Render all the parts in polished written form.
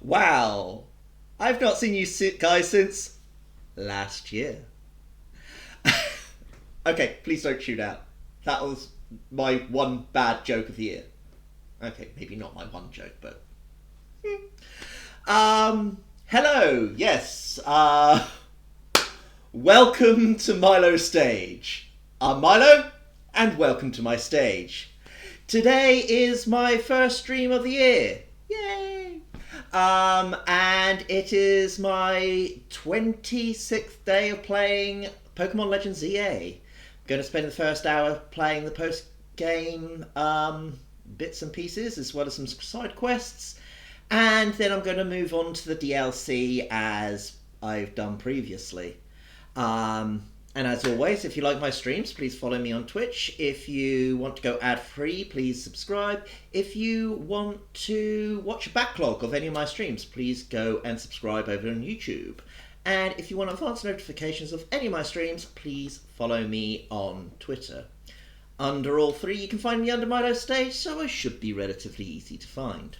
Wow. I've not seen you guys since last year. Okay, please don't shoot out. That was my one bad joke of the year. Okay, maybe not my one joke, but. Hello, yes. Welcome to Milo's stage. I'm Milo, and welcome to my stage. Today is my first stream of the year. Yay! And it is my 26th day of playing Pokemon Legends EA. I'm going to spend the first hour playing the post-game bits and pieces, as well as some side quests. And then I'm going to move on to the DLC as I've done previously. And as always, if you like my streams, please follow me on Twitch. If you want to go ad-free, please subscribe. If you want to watch a backlog of any of my streams, please go and subscribe over on YouTube. And if you want advance notifications of any of my streams, please follow me on Twitter. Under all three, you can find me under Milo Stage, so I should be relatively easy to find.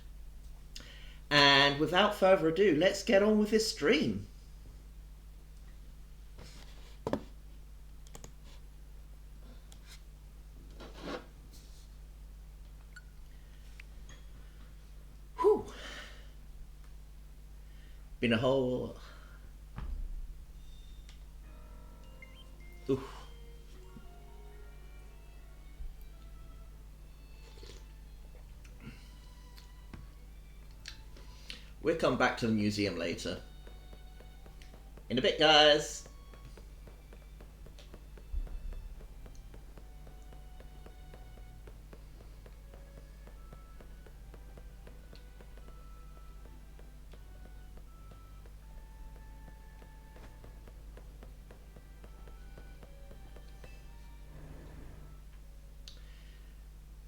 And without further ado, let's get on with this stream. Whew. Been a whole... Oof. We'll come back to the museum later. In a bit, guys.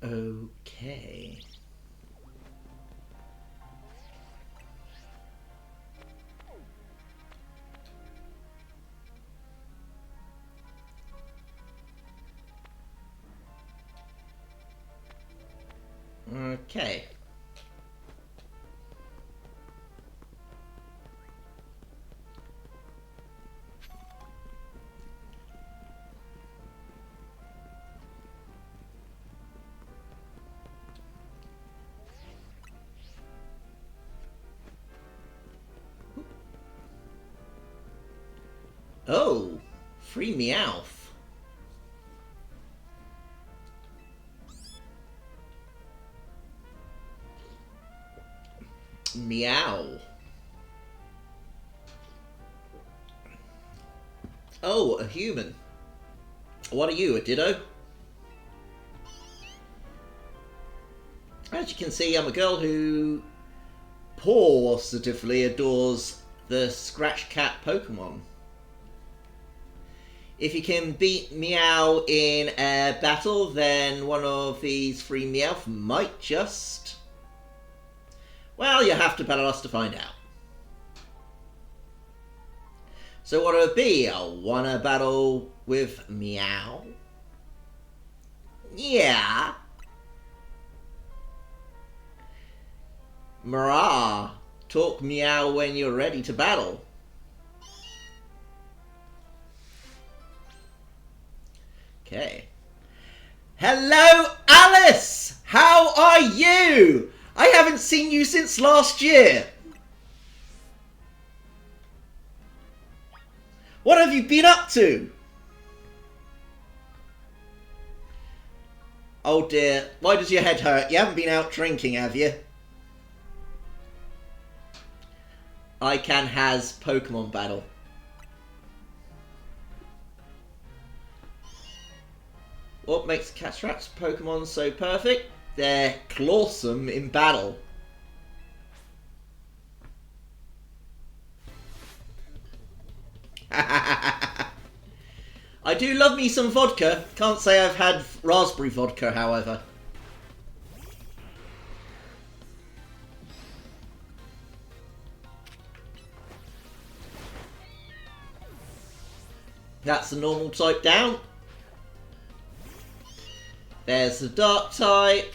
Okay. Okay. Oh, free Meowth. Meow. Oh, a human. What are you, a Ditto? As you can see, I'm a girl who positively adores the Scratch Cat Pokemon. If you can beat Meow in a battle, then one of these free Meowth might just... Well, you have to battle us to find out. So what would it be? I wanna battle with Meow? Yeah. Marah, talk Meow when you're ready to battle. Okay. Hello, Alice! How are you? I haven't seen you since last year. What have you been up to? Oh dear, why does your head hurt? You haven't been out drinking, have you? ICANN has Pokemon battle. What makes Cataract's Pokemon so perfect? They're clawsome in battle. I do love me some vodka. Can't say I've had raspberry vodka, however. That's the normal type down. There's the dark type.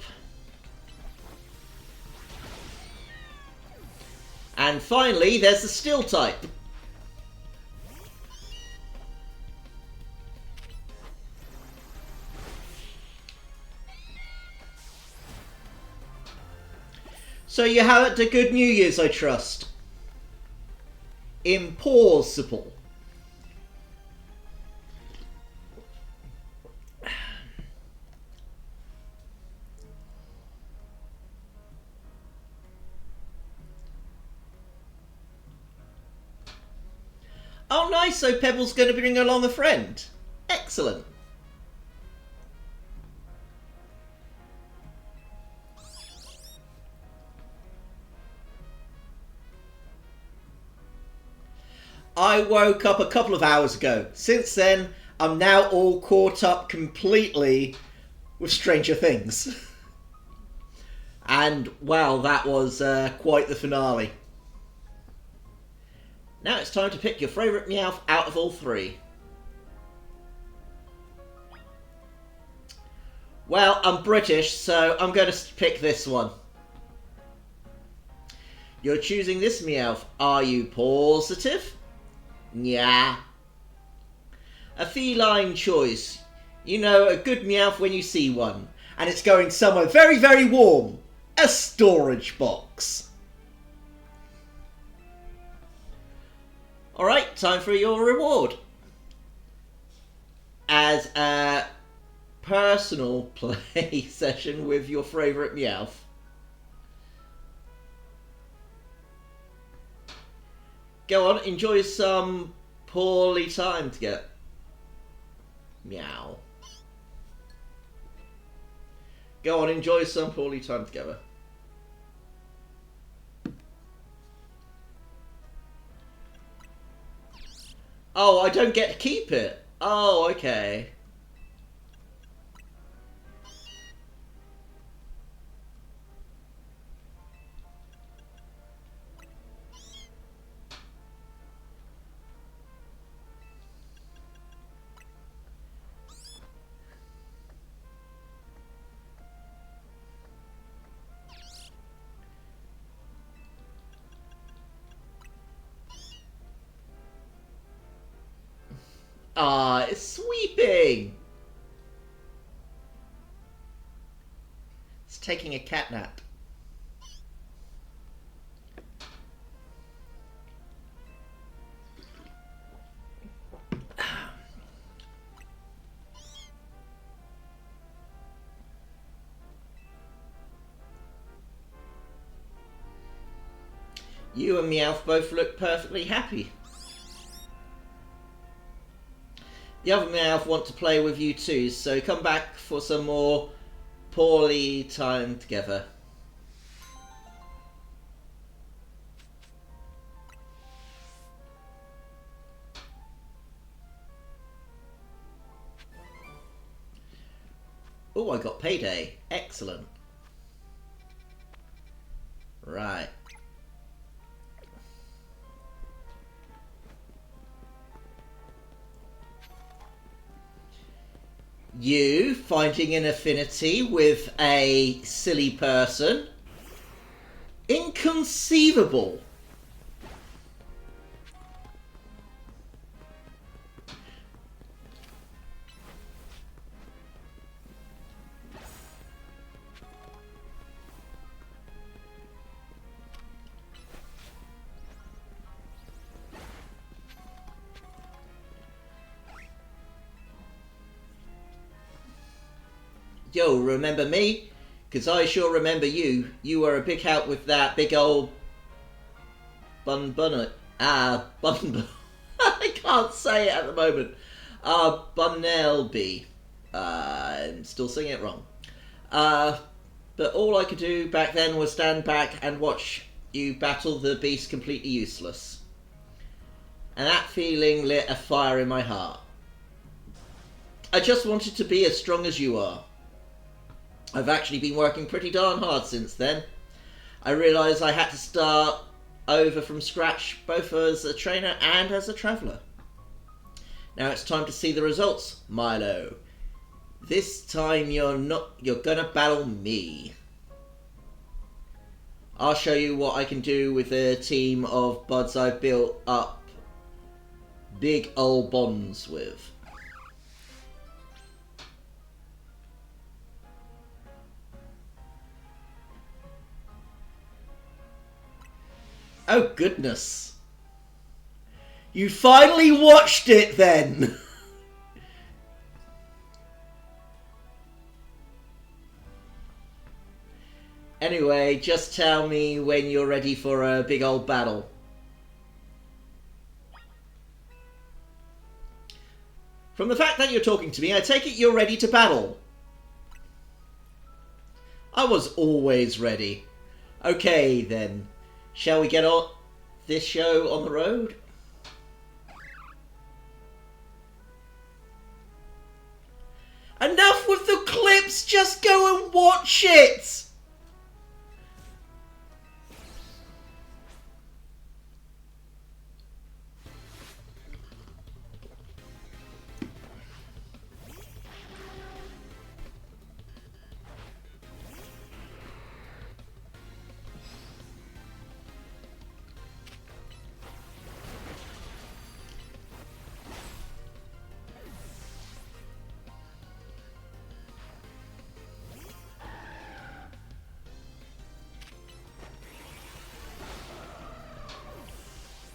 finally, there's the Steel type. So you had a good New Year's, I trust. Impossible. Oh, nice. So Pebble's going to bring along a friend. Excellent. I woke up a couple of hours ago. Since then, I'm now all caught up completely with Stranger Things. And, wow, that was quite the finale. Now it's time to pick your favourite Meowth out of all three. Well, I'm British, so I'm going to pick this one. You're choosing this Meowth. Are you positive? Yeah. A feline choice. You know, a good Meowth when you see one. And it's going somewhere very, very warm. A storage box. Alright, time for your reward. As a personal play session with your favourite Meowth. Go on, enjoy some poorly time together. Meow. Go on, enjoy some poorly time together. Oh, I don't get to keep it. Oh, okay. Ah, it's sweeping. It's taking a cat nap. You and Meowth both look perfectly happy. The other Meowth want to play with you too, so come back for some more poorly time together. Oh, I got payday. Excellent. Right. You finding an affinity with a silly person? Inconceivable. Yo, remember me? Because I sure remember you. You were a big help with that big old bun. I can't say it at the moment. Bunnelby. I'm still saying it wrong. But all I could do back then was stand back and watch you battle the beast completely useless. And that feeling lit a fire in my heart. I just wanted to be as strong as you are. I've actually been working pretty darn hard since then. I realised I had to start over from scratch, both as a trainer and as a traveller. Now it's time to see the results, Milo. This time you're gonna battle me. I'll show you what I can do with a team of buds I've built up big old bonds with. Oh goodness. You finally watched it then! Anyway, just tell me when you're ready for a big old battle. From the fact that you're talking to me, I take it you're ready to battle. I was always ready. Okay then, shall we get on this show on the road? Enough with the clips, just go and watch it!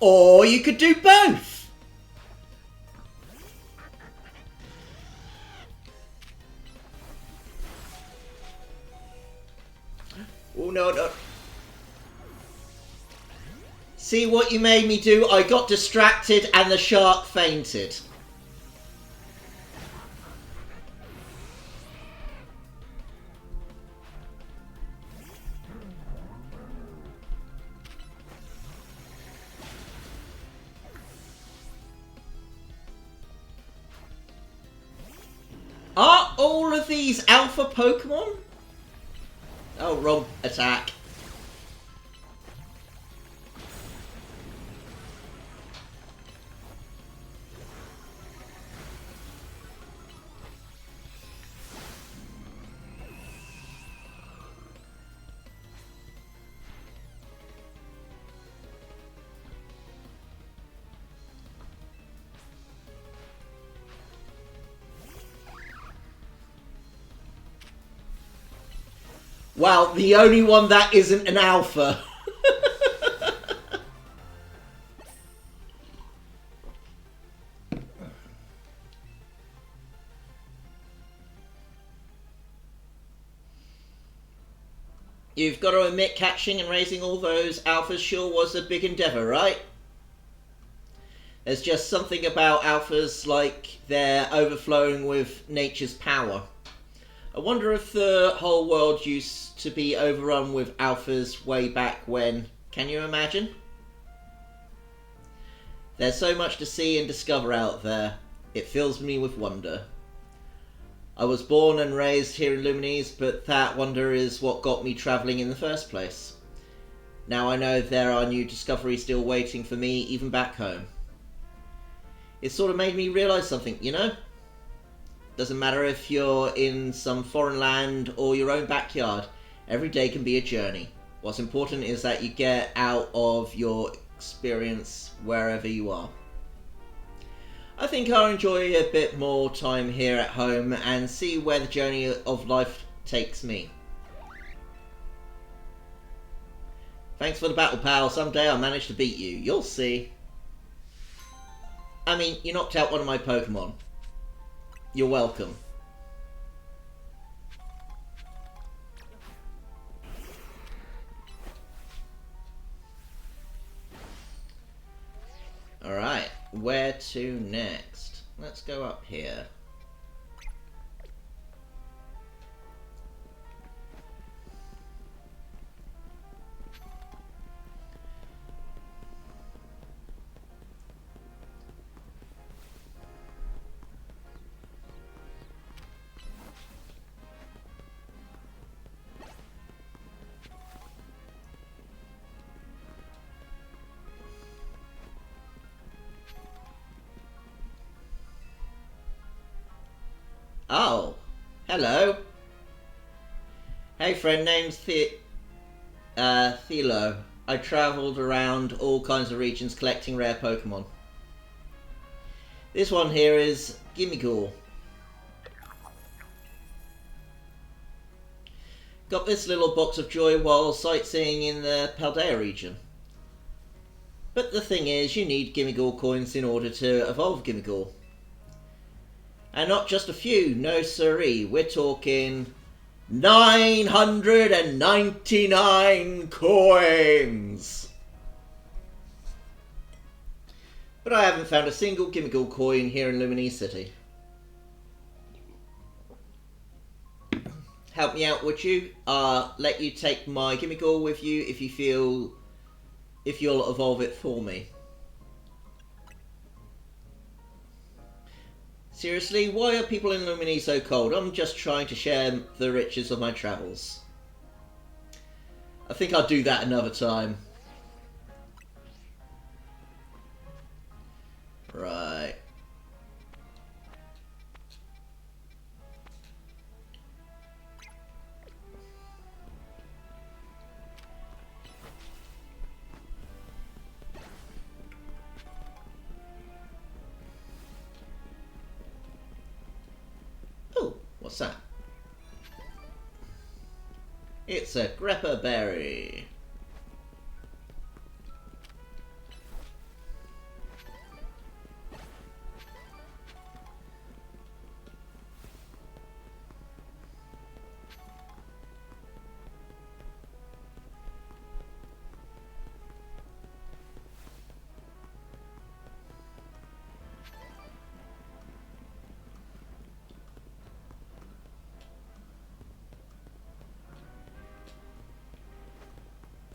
Or you could do both! Oh no, no. See what you made me do? I got distracted and the shark fainted. Are all of these alpha Pokémon? Oh, wrong attack. Wow, the only one that isn't an alpha. You've got to admit, catching and raising all those alphas sure was a big endeavour, right? There's just something about alphas, like they're overflowing with nature's power. I wonder if the whole world used to be overrun with alphas way back when. Can you imagine? There's so much to see and discover out there. It fills me with wonder. I was born and raised here in Lumines, but that wonder is what got me travelling in the first place. Now I know there are new discoveries still waiting for me, even back home. It sort of made me realise something, you know? Doesn't matter if you're in some foreign land or your own backyard, every day can be a journey. What's important is that you get out of your experience wherever you are. I think I'll enjoy a bit more time here at home and see where the journey of life takes me. Thanks for the battle, pal. Someday I'll manage to beat you. You'll see. I mean, you knocked out one of my Pokémon. You're welcome. Alright, where to next? Let's go up here. Oh, hello. Hey friend, name's Philo. I travelled around all kinds of regions collecting rare Pokémon. This one here is Gimmighoul. Got this little box of joy while sightseeing in the Paldea region. But the thing is, you need Gimmighoul coins in order to evolve Gimmighoul. And not just a few, no siree, we're talking 999 coins! But I haven't found a single Gimmighoul coin here in Lumini City. Help me out, would you? Let you take my Gimmighoul with you if you'll evolve it for me. Seriously, why are people in Lumini so cold? I'm just trying to share the riches of my travels. I think I'll do that another time. Right. What's that? It's a grepper berry.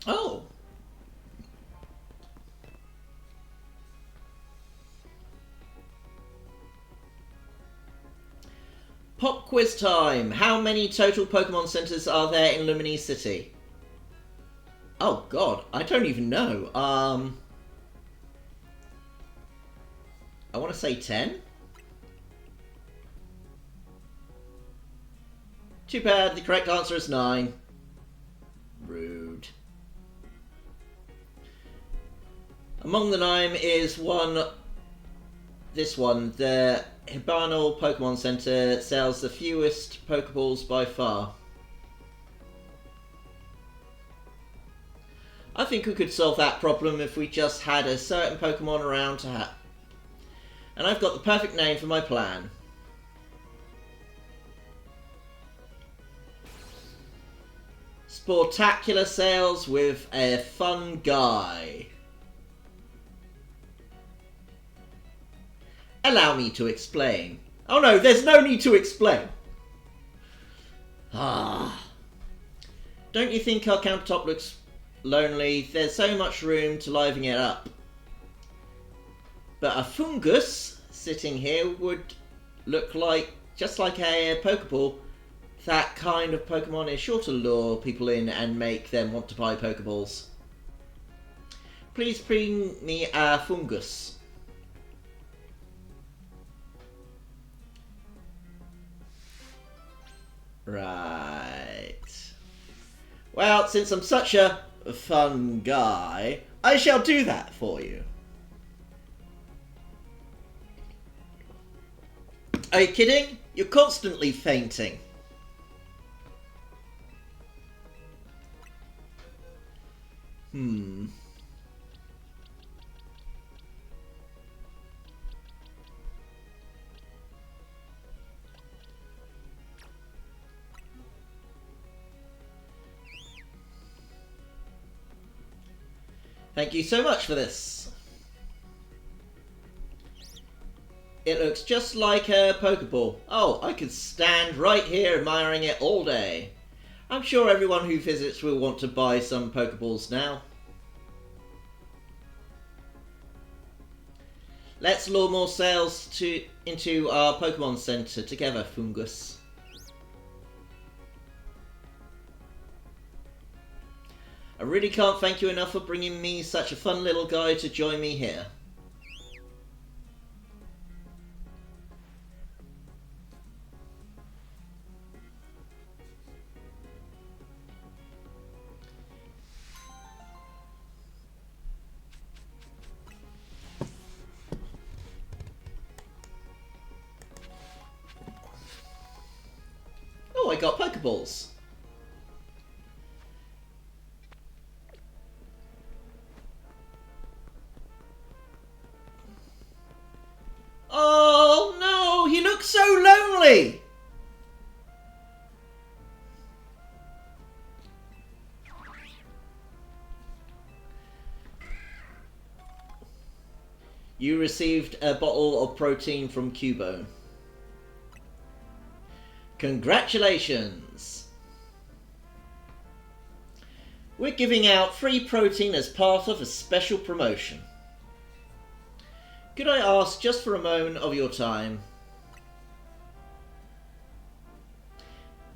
Oh! Pop quiz time! How many total Pokemon Centers are there in Lumini City? Oh god, I don't even know. I want to say 10? Too bad, the correct answer is 9. Rude. Among the 9 is this one. The Hibanal Pokemon Center sells the fewest Pokeballs by far. I think we could solve that problem if we just had a certain Pokemon around to have. And I've got the perfect name for my plan. Sportacular sales with a fun guy. Allow me to explain. Oh no, there's no need to explain. Don't you think our countertop looks lonely? There's so much room to liven it up. But a fungus sitting here would look like, just like a Pokeball. That kind of Pokemon is sure to lure people in and make them want to buy Pokeballs. Please bring me a fungus. Right. Well, since I'm such a fun guy, I shall do that for you. Are you kidding? You're constantly fainting. Thank you so much for this. It looks just like a Pokeball. Oh, I could stand right here admiring it all day. I'm sure everyone who visits will want to buy some Pokeballs now. Let's lure more sales into our Pokemon Center together, Fungus. I really can't thank you enough for bringing me such a fun little guy to join me here. I got Pokeballs. Oh no, you look so lonely. You received a bottle of protein from Cubone. Congratulations! We're giving out free protein as part of a special promotion. Could I ask just for a moment of your time?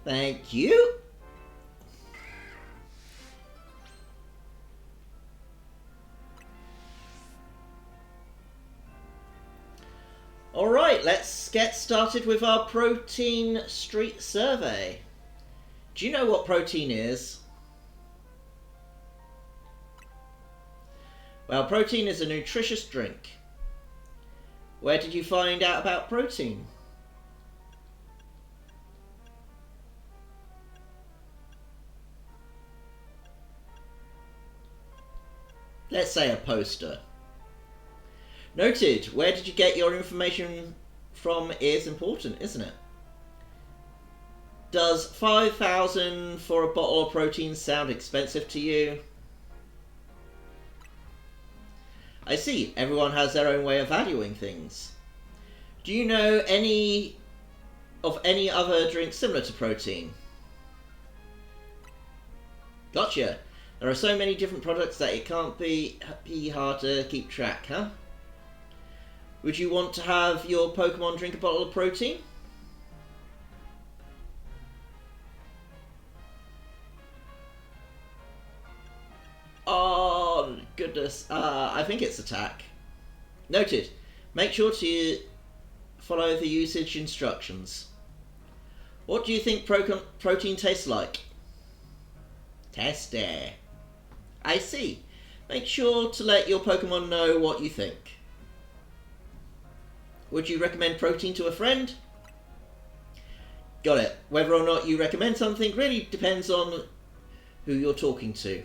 Thank you. Alright, let's get started with our protein street survey. Do you know what protein is? Well, protein is a nutritious drink. Where did you find out about protein? Let's say a poster. Noted. Where did you get your information from is important, isn't it? Does 5,000 for a bottle of protein sound expensive to you? I see. Everyone has their own way of valuing things. Do you know any other drinks similar to protein? Gotcha. There are so many different products that it can't be hard to keep track, huh? Would you want to have your Pokemon drink a bottle of protein? Oh, goodness. I think it's attack. Noted. Make sure to follow the usage instructions. What do you think protein tastes like? Tasty. I see. Make sure to let your Pokemon know what you think. Would you recommend protein to a friend? Got it. Whether or not you recommend something really depends on who you're talking to.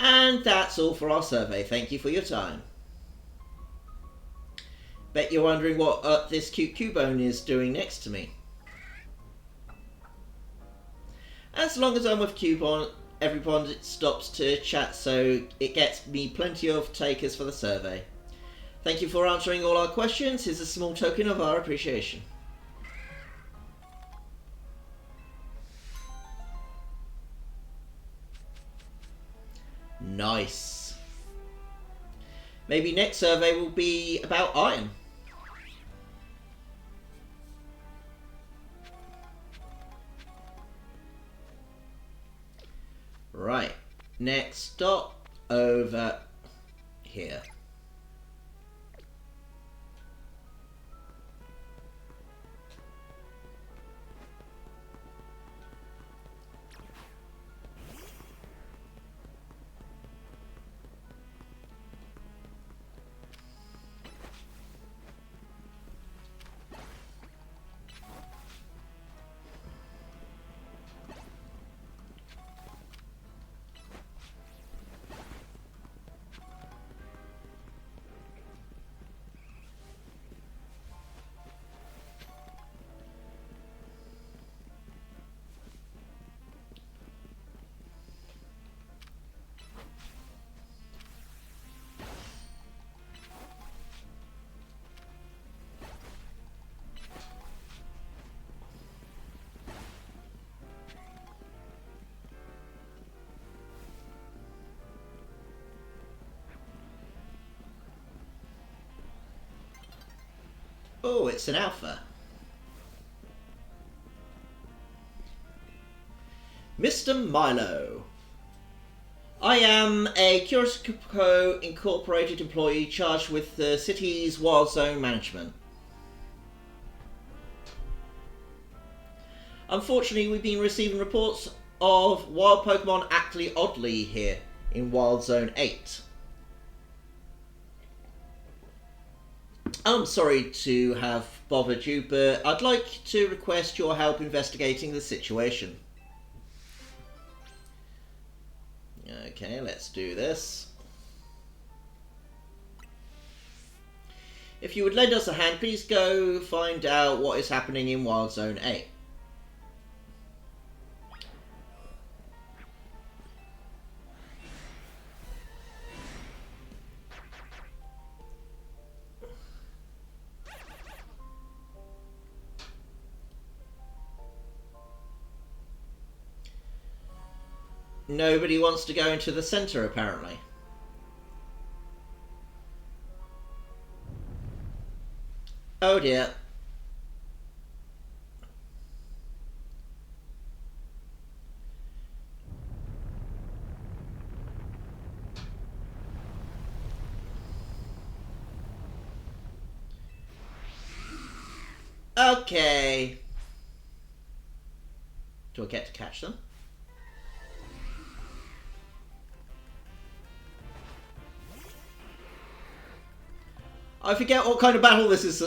And that's all for our survey. Thank you for your time. Bet you're wondering what this cute Cubone is doing next to me. As long as I'm with Cubone, everyone stops to chat, so it gets me plenty of takers for the survey. Thank you for answering all our questions. Here's a small token of our appreciation. Nice. Maybe next survey will be about iron. Right, next stop over here. Oh, it's an alpha. Mr. Milo. I am a Curiosico Incorporated employee charged with the city's wild zone management. Unfortunately, we've been receiving reports of wild Pokemon acting oddly here in Wild Zone 8. I'm sorry to have bothered you, but I'd like to request your help investigating the situation. Okay, let's do this. If you would lend us a hand, please go find out what is happening in Wild Zone A. Nobody wants to go into the centre, apparently. Oh dear. Okay. Do I get to catch them? I forget what kind of battle this is.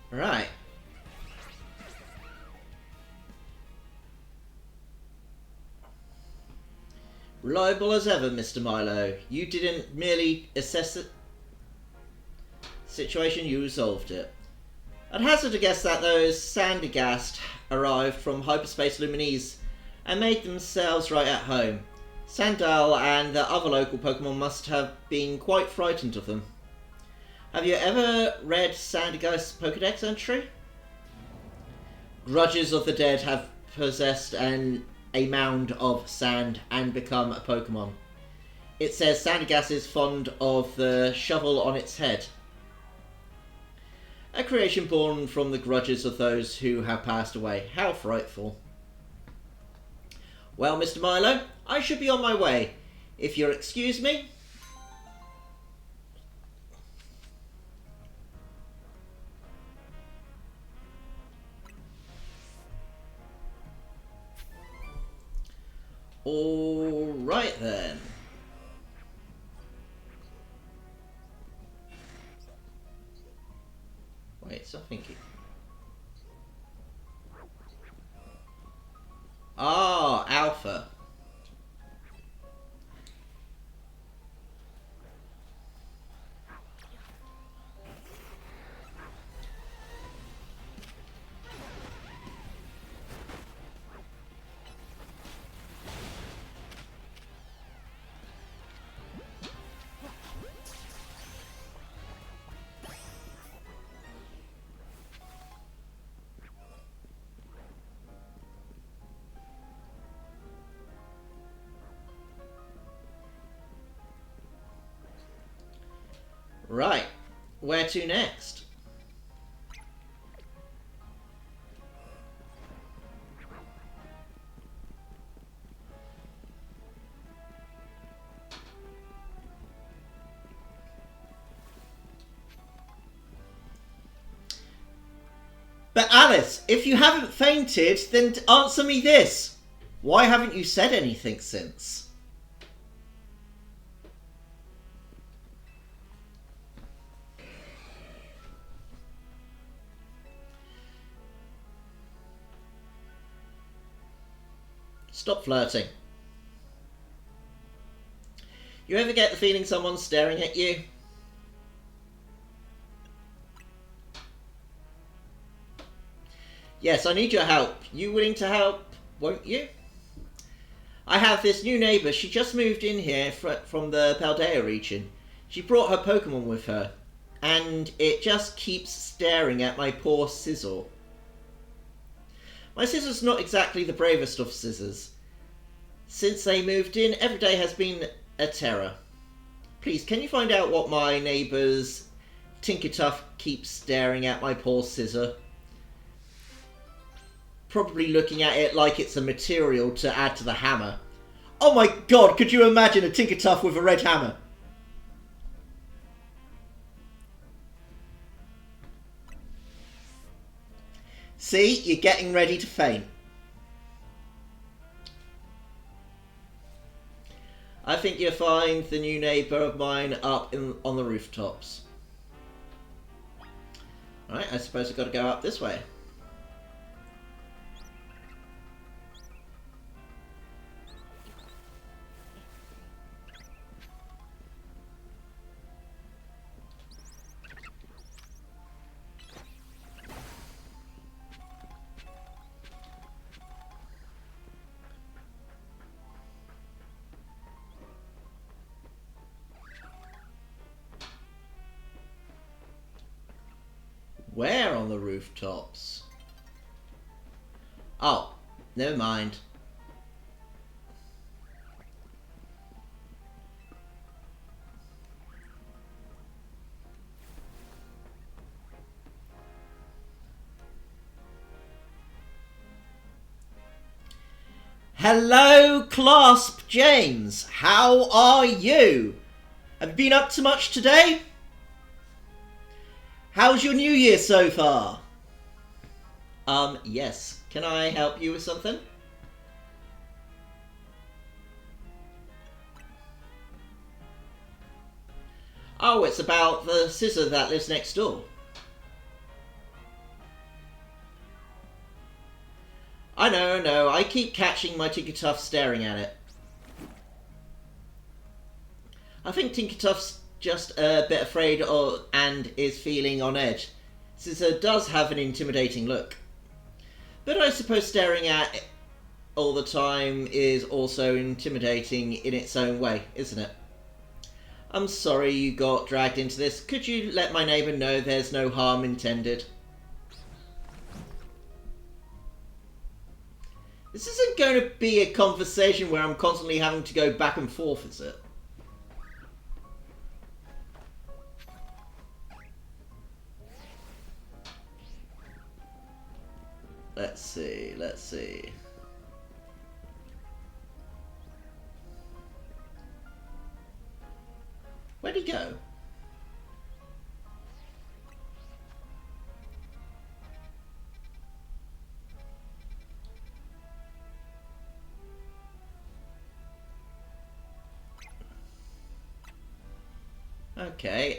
Right. Reliable as ever, Mr. Milo. You didn't merely assess the situation, you resolved it. I'd hazard a guess that those Sandygast arrived from Hyperspace Luminese and made themselves right at home. Sandal and the other local Pokemon must have been quite frightened of them. Have you ever read Sandygast's Pokedex entry? Grudges of the dead have possessed a mound of sand and become a Pokemon. It says Sandygast is fond of the shovel on its head. A creation born from the grudges of those who have passed away. How frightful. Well, Mr. Milo, I should be on my way. If you'll excuse me. All right then. Wait, something. Ah, Alpha. Right, where to next? But Alice, if you haven't fainted, then answer me this. Why haven't you said anything since? Stop flirting. You ever get the feeling someone's staring at you? Yes, I need your help. You willing to help, won't you? I have this new neighbour. She just moved in here from the Paldea region. She brought her Pokémon with her, and it just keeps staring at my poor Scizor. My Scizor's not exactly the bravest of scissors. Since they moved in, every day has been a terror. Please, can you find out what my neighbour's Tinkertuff keeps staring at my poor Scizor? Probably looking at it like it's a material to add to the hammer. Oh my god, could you imagine a Tinkertuff with a red hammer? See, you're getting ready to faint. I think you'll find the new neighbour of mine up on the rooftops. Alright, I suppose I've got to go up this way. Where on the rooftops? Oh, never mind. Hello, Clasp James. How are you? Have you been up to much today? How's your new year so far? Yes. Can I help you with something? Oh, it's about the scissor that lives next door. I know, I keep catching my Tinkertuff staring at it. I think Tinkertuff's just a bit afraid and is feeling on edge. Scissor does have an intimidating look. But I suppose staring at it all the time is also intimidating in its own way, isn't it? I'm sorry you got dragged into this. Could you let my neighbour know there's no harm intended? This isn't going to be a conversation where I'm constantly having to go back and forth, is it? Let's see. Where'd he go? Okay,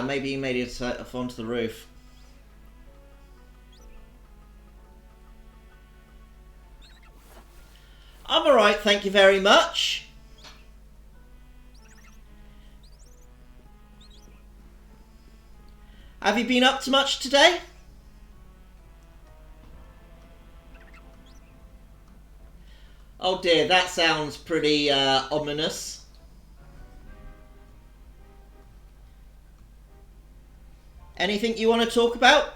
maybe he made it up onto the roof. I'm alright, thank you very much. Have you been up to much today? Oh dear, that sounds pretty ominous. Anything you want to talk about?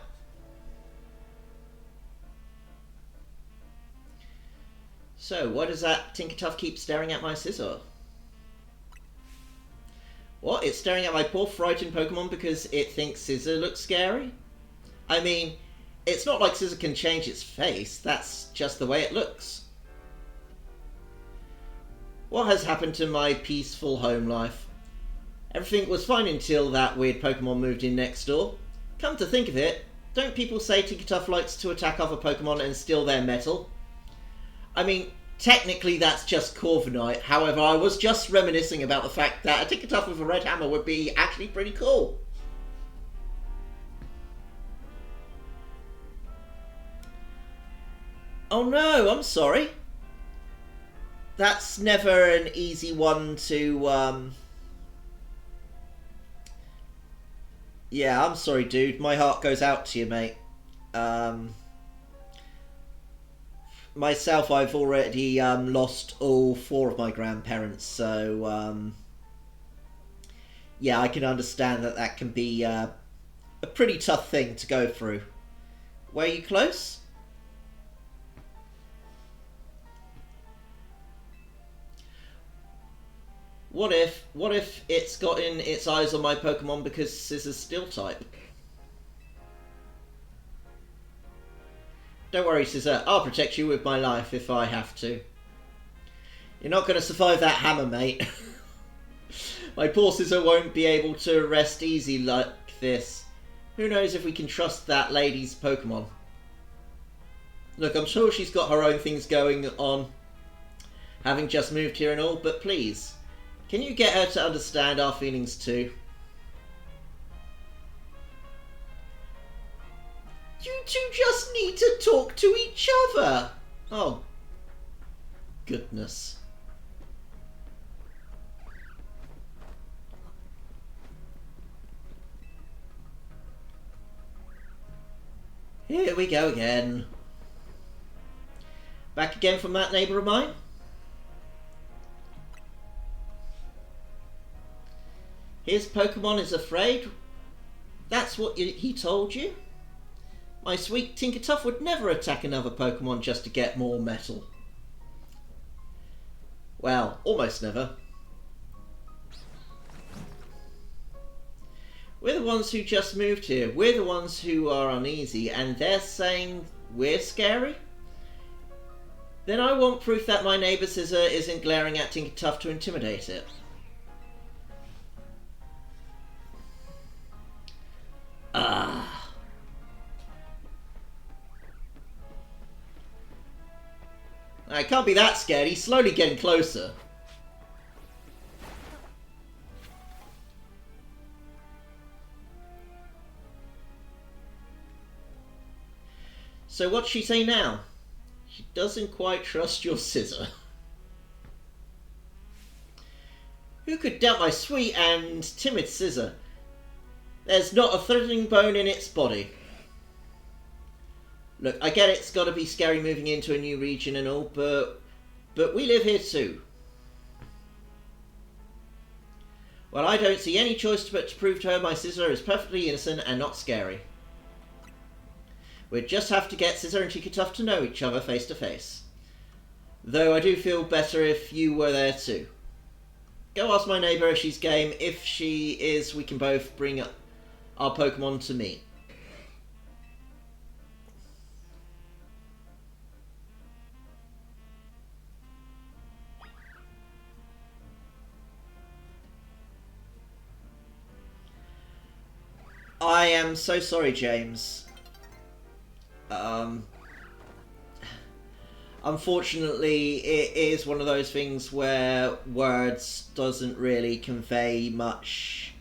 So, why does that Tinkertuff keep staring at my Scizor? What? It's staring at my poor frightened Pokemon because it thinks Scizor looks scary? I mean, it's not like Scizor can change its face, that's just the way it looks. What has happened to my peaceful home life? Everything was fine until that weird Pokemon moved in next door. Come to think of it, don't people say Tinkertuff likes to attack other Pokemon and steal their metal? I mean, technically that's just Corviknight, however I was just reminiscing about the fact that a Tinkertuff with a red hammer would be actually pretty cool. Oh no, I'm sorry. That's never an easy one to Yeah, I'm sorry, dude. My heart goes out to you, mate. Myself, I've already lost all four of my grandparents, so yeah, I can understand that that can be a pretty tough thing to go through. Were you close? What if it's gotten its eyes on my Pokemon because Scissor's Steel type? Don't worry, Scissor. I'll protect you with my life if I have to. You're not going to survive that hammer, mate. My poor Scissor won't be able to rest easy like this. Who knows if we can trust that lady's Pokemon? Look, I'm sure she's got her own things going on, having just moved here and all, but please, can you get her to understand our feelings too? You two just need to talk to each other. Oh, goodness. Here we go again. Back again from that neighbour of mine? His Pokemon is afraid? That's what he told you? My sweet Tinkertuff would never attack another Pokemon just to get more metal. Well, almost never. We're the ones who just moved here. We're the ones who are uneasy, and they're saying we're scary? Then I want proof that my neighbour Scissor isn't glaring at Tinkertuff to intimidate it. Ah. I can't be that scared. He's slowly getting closer. So what's she say now? She doesn't quite trust your Scissor. Who could doubt my sweet and timid Scissor? There's not a threatening bone in its body. Look, I get it's got to be scary moving into a new region and all, but we live here too. Well, I don't see any choice but to prove to her my Scissor is perfectly innocent and not scary. We'd just have to get Scissor and Tinkertuff to know each other face to face. Though I do feel better if you were there too. Go ask my neighbour if she's game. If she is, we can both bring our Pokemon to me. I am so sorry, James. Unfortunately, it is one of those things where words doesn't really convey much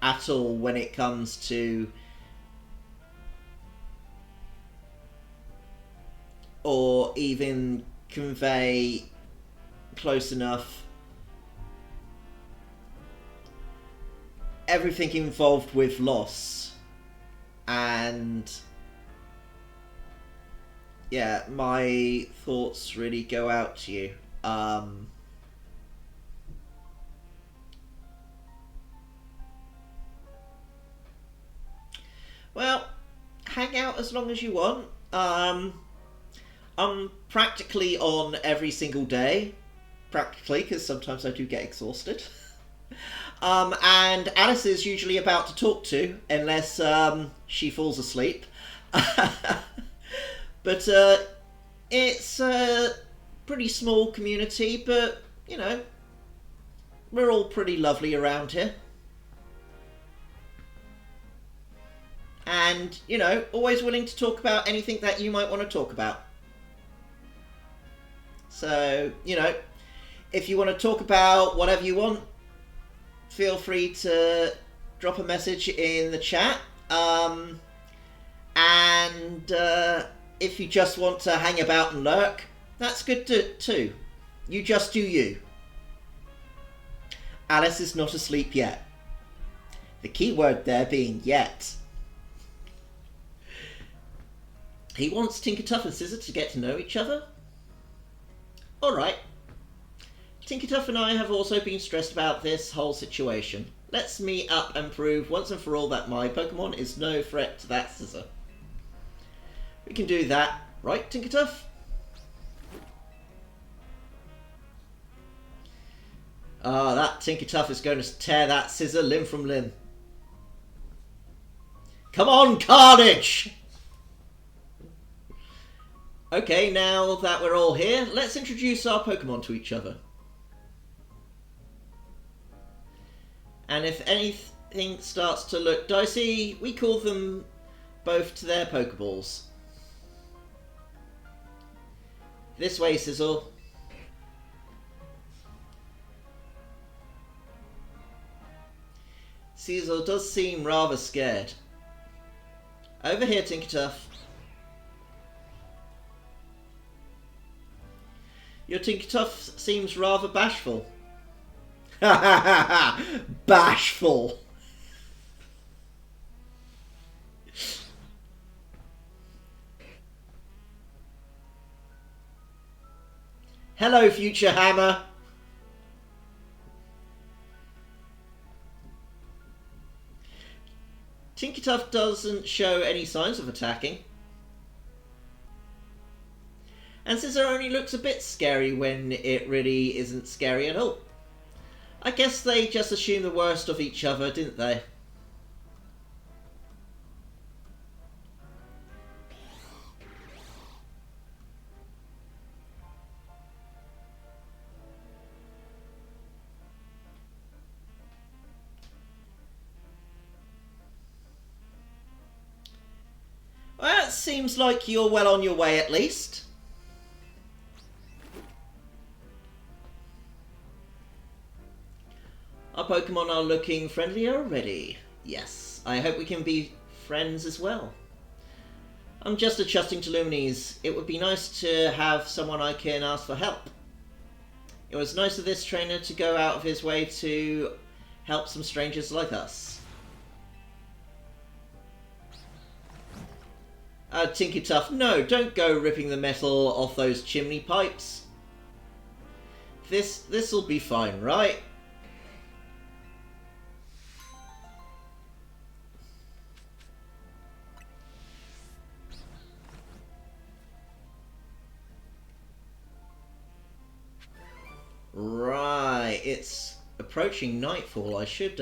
at all when it comes to, or even convey close enough everything involved with loss. And yeah, my thoughts really go out to you. Well, hang out as long as you want. I'm practically on every single day. Practically, because sometimes I do get exhausted. And Alice is usually about to talk to, unless she falls asleep. But it's a pretty small community, but, you know, we're all pretty lovely around here. And, you know, always willing to talk about anything that you might want to talk about. So, you know, if you want to talk about whatever you want, feel free to drop a message in the chat. And if you just want to hang about and lurk, that's good too. You just do you. Alice is not asleep yet. The key word there being yet. He wants Tinkertuff and Scissor to get to know each other? Alright. Tinkertuff and I have also been stressed about this whole situation. Let's meet up and prove once and for all that my Pokemon is no threat to that Scissor. We can do that, right, Tinkertuff? Ah, that Tinkertuff is going to tear that Scissor limb from limb. Come on, Carnage! Okay, now that we're all here, let's introduce our Pokemon to each other. And if anything starts to look dicey, we call them both to their Pokeballs. This way, Sizzle. Sizzle does seem rather scared. Over here, Tinkertuff. Your Tinkertuff seems rather bashful. Ha ha ha ha! Bashful! Hello, Future Hammer! Tinkertuff doesn't show any signs of attacking. And Scissor only looks a bit scary when it really isn't scary at all. I guess they just assumed the worst of each other, didn't they? Well, it seems like you're well on your way at least. Our Pokemon are looking friendlier already. Yes, I hope we can be friends as well. I'm just adjusting to Luminease. It would be nice to have someone I can ask for help. It was nice of this trainer to go out of his way to help some strangers like us. Tinkertuff, no, don't go ripping the metal off those chimney pipes. This'll be fine, right? Right, it's approaching nightfall. I should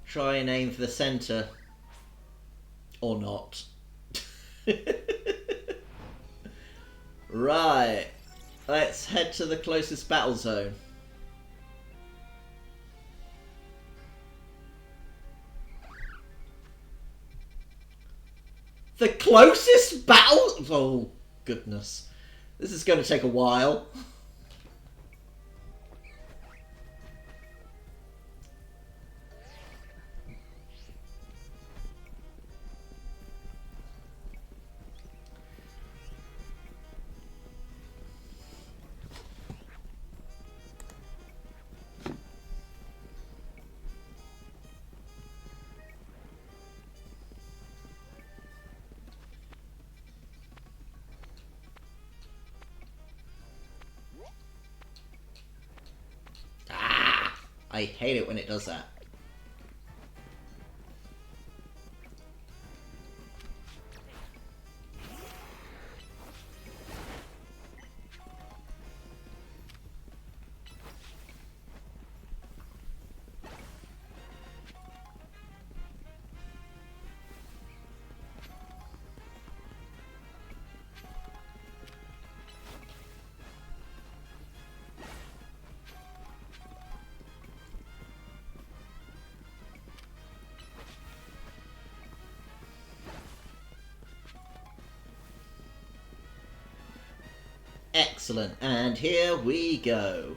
try and aim for the center. Or not. Right, let's head to the closest battle zone. The closest battle? Oh, goodness. This is going to take a while. I hate it when it does that. Excellent, and here we go.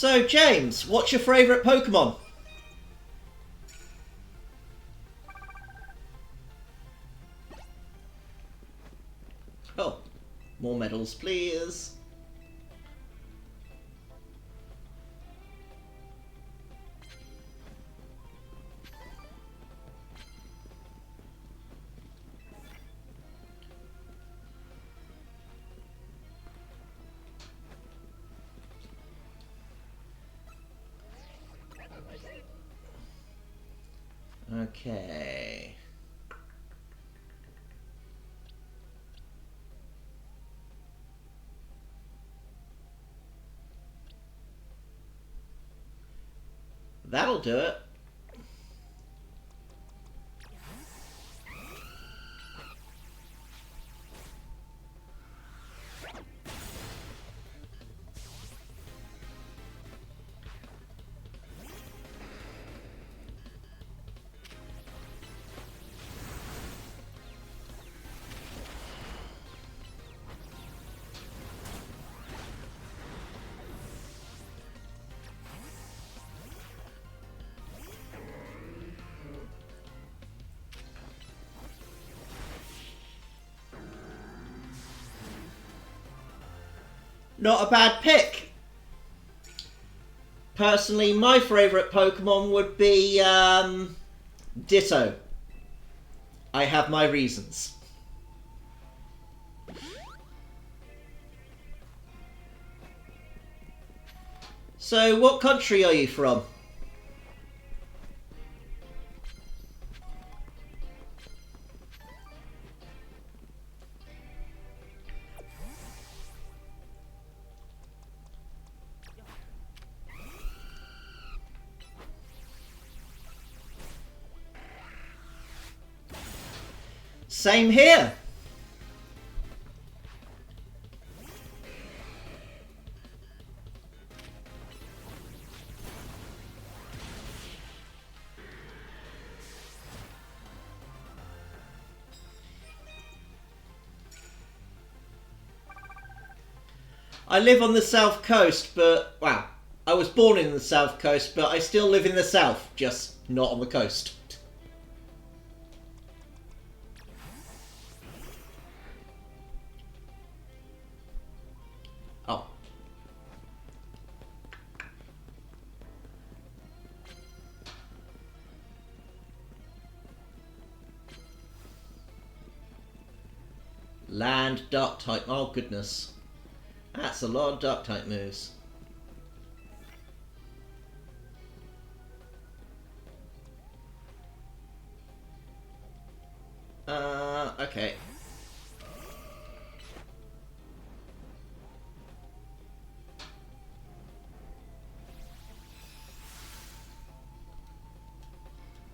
So, James, what's your favourite Pokémon? Oh, more medals, please. Okay. That'll do it. Not a bad pick. Personally, my favourite Pokemon would be Ditto. I have my reasons. So, what country are you from? Same here. I live on the south coast, but, well, I was born in the south coast, but I still live in the south, just not on the coast. Oh. Land, dark type, oh goodness. That's a lot of dark type moves. Okay.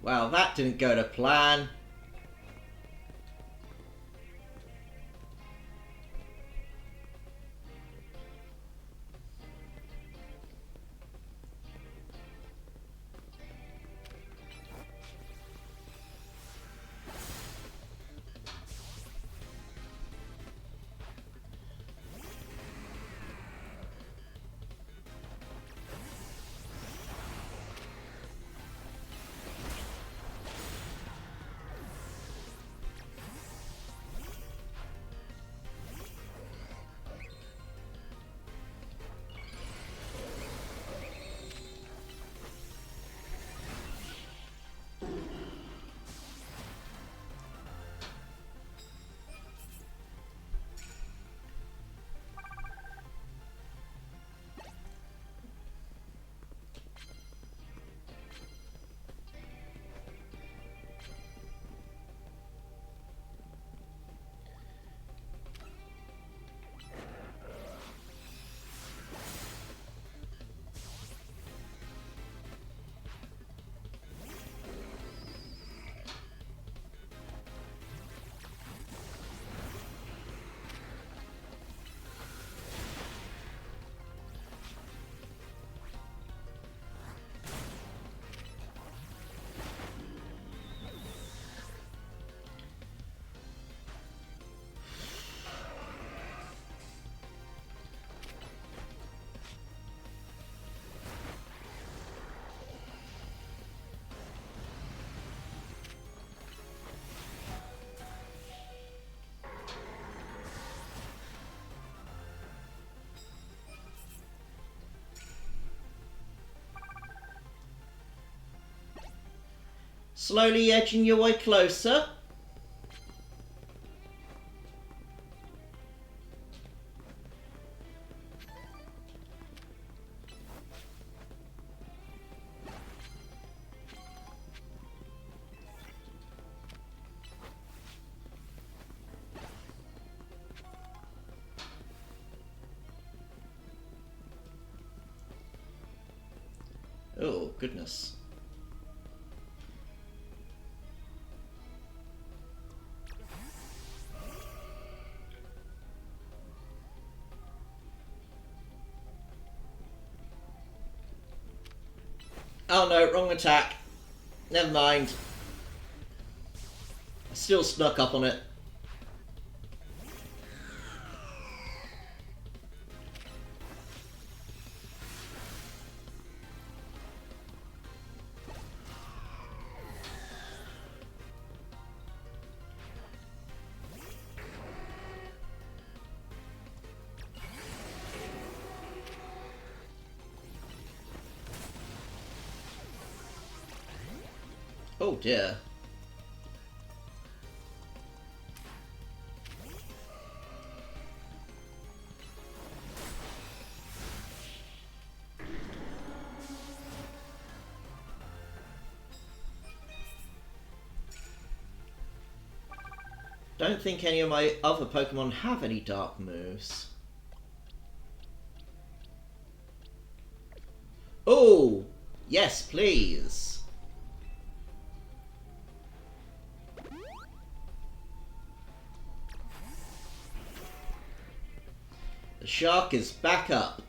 Well, that didn't go to plan. Slowly edging your way closer. Oh, goodness. Oh no, wrong attack. Never mind. I still snuck up on it. Oh dear. Don't think any of my other Pokemon have any dark moves. Oh, yes, please. The shark is back up.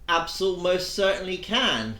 Absol most certainly can.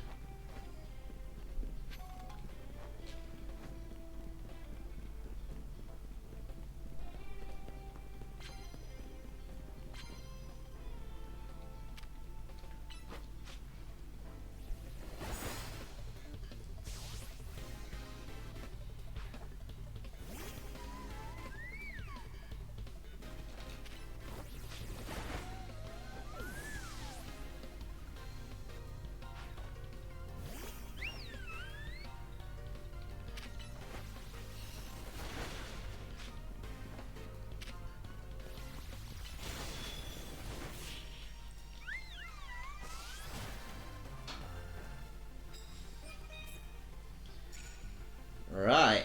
Right.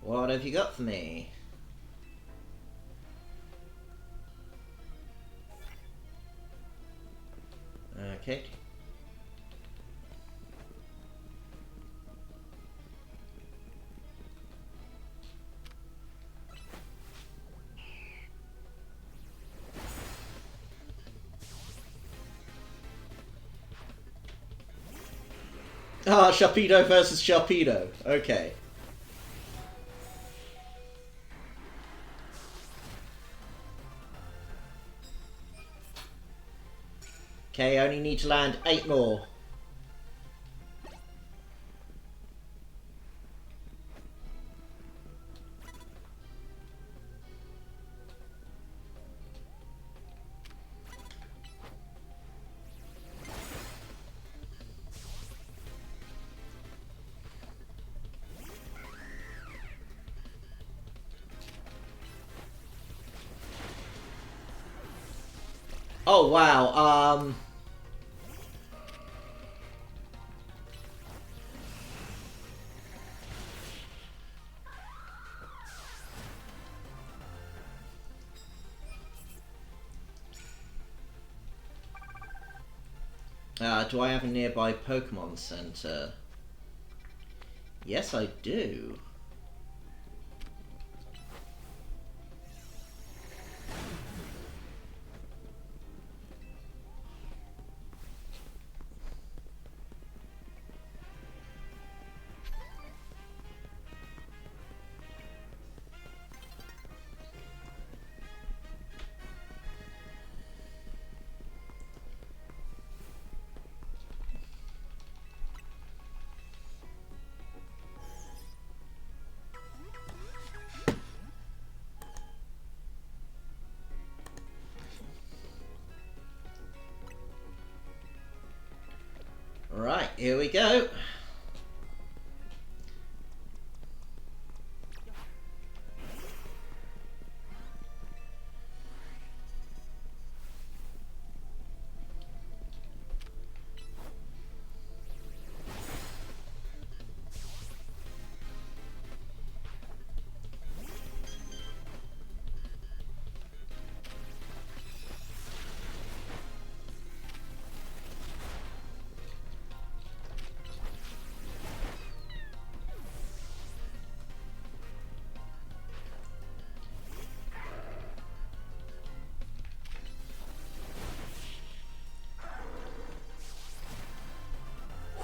What have you got for me? Okay. Ah, Sharpedo versus Sharpedo. Okay. Okay, I only need to land 8 more. Oh wow, Do I have a nearby Pokemon Center? Yes, I do. Right, here we go.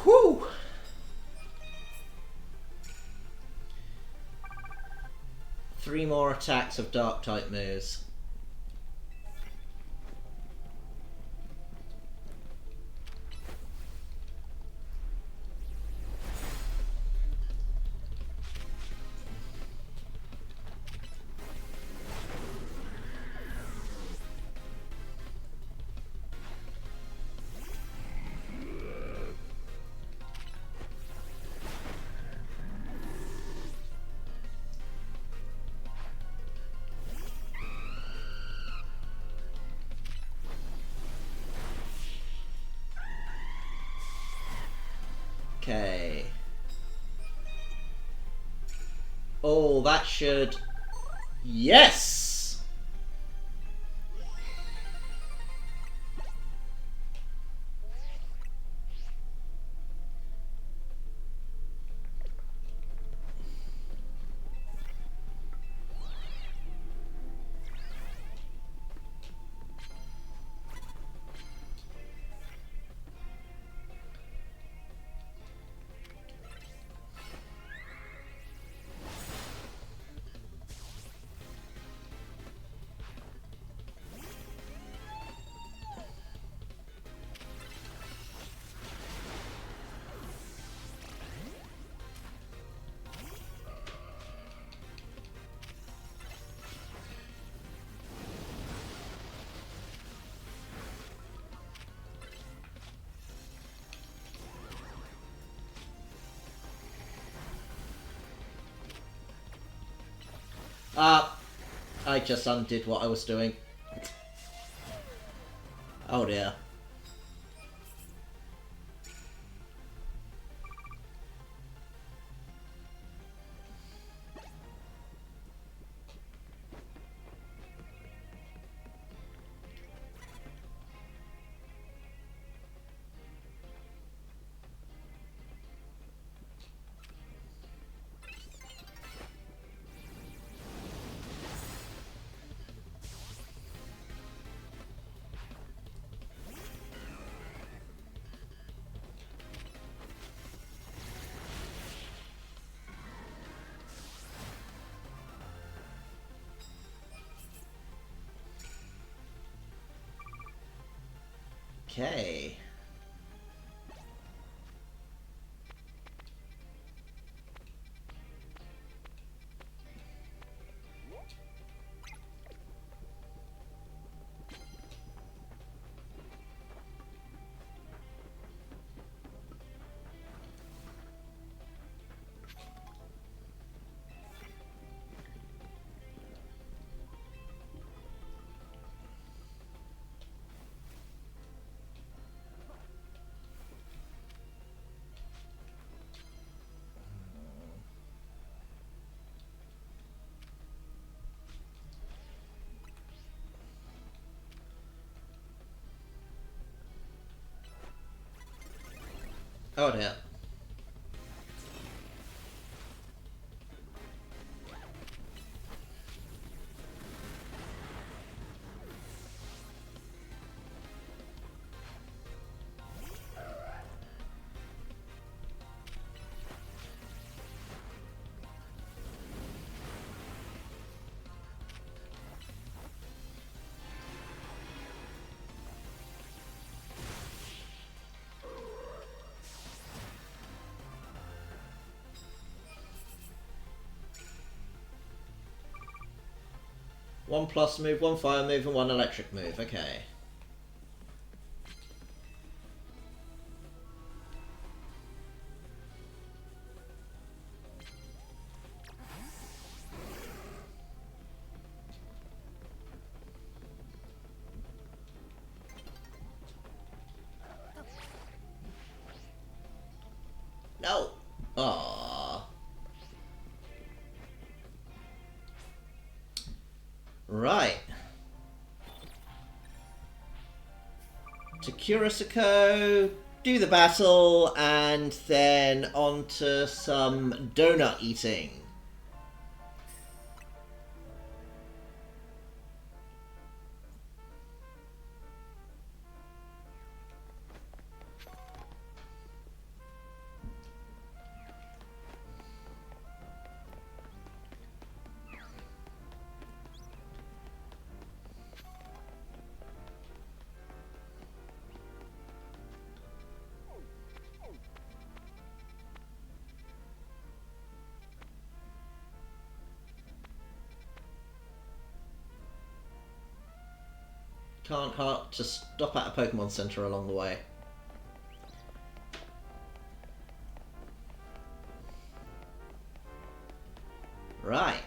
Whew! 3 more attacks of Dark-type moves. Okay. Oh, that should... Yes! I just undid what I was doing. Oh dear. Okay. Oh dear. One plus move, one fire move, and one electric move. Okay. No. Aww. Right. To Kurosako, do the battle, and then on to some donut eating. Can't hurt to stop at a Pokemon Center along the way. Right.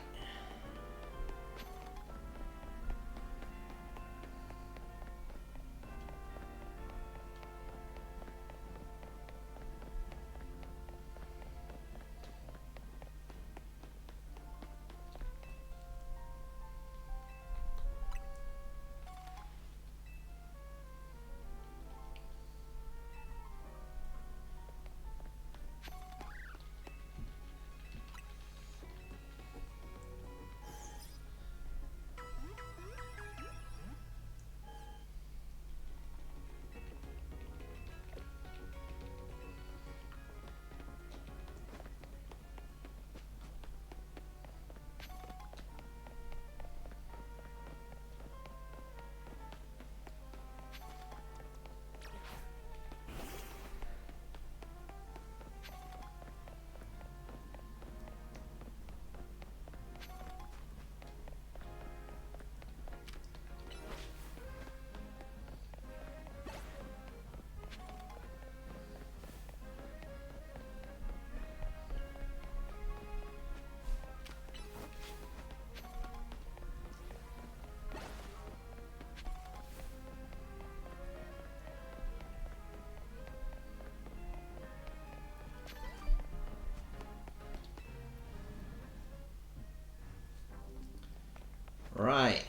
Right.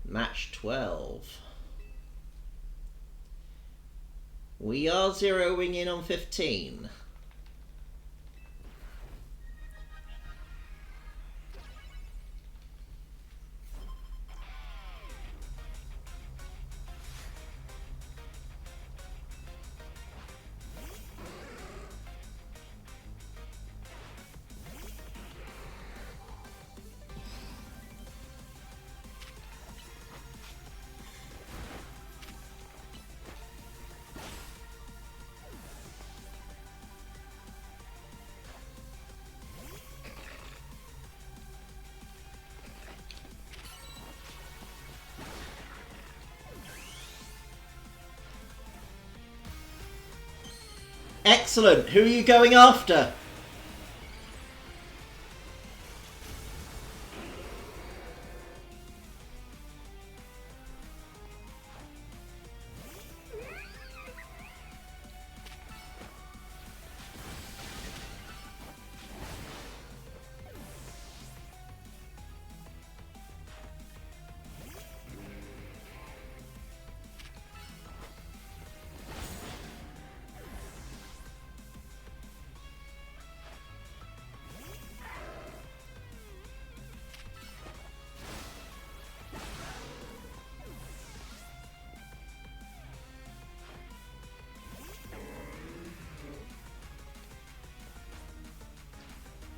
Match 12. We are zeroing in on 15. Excellent. Who are you going after?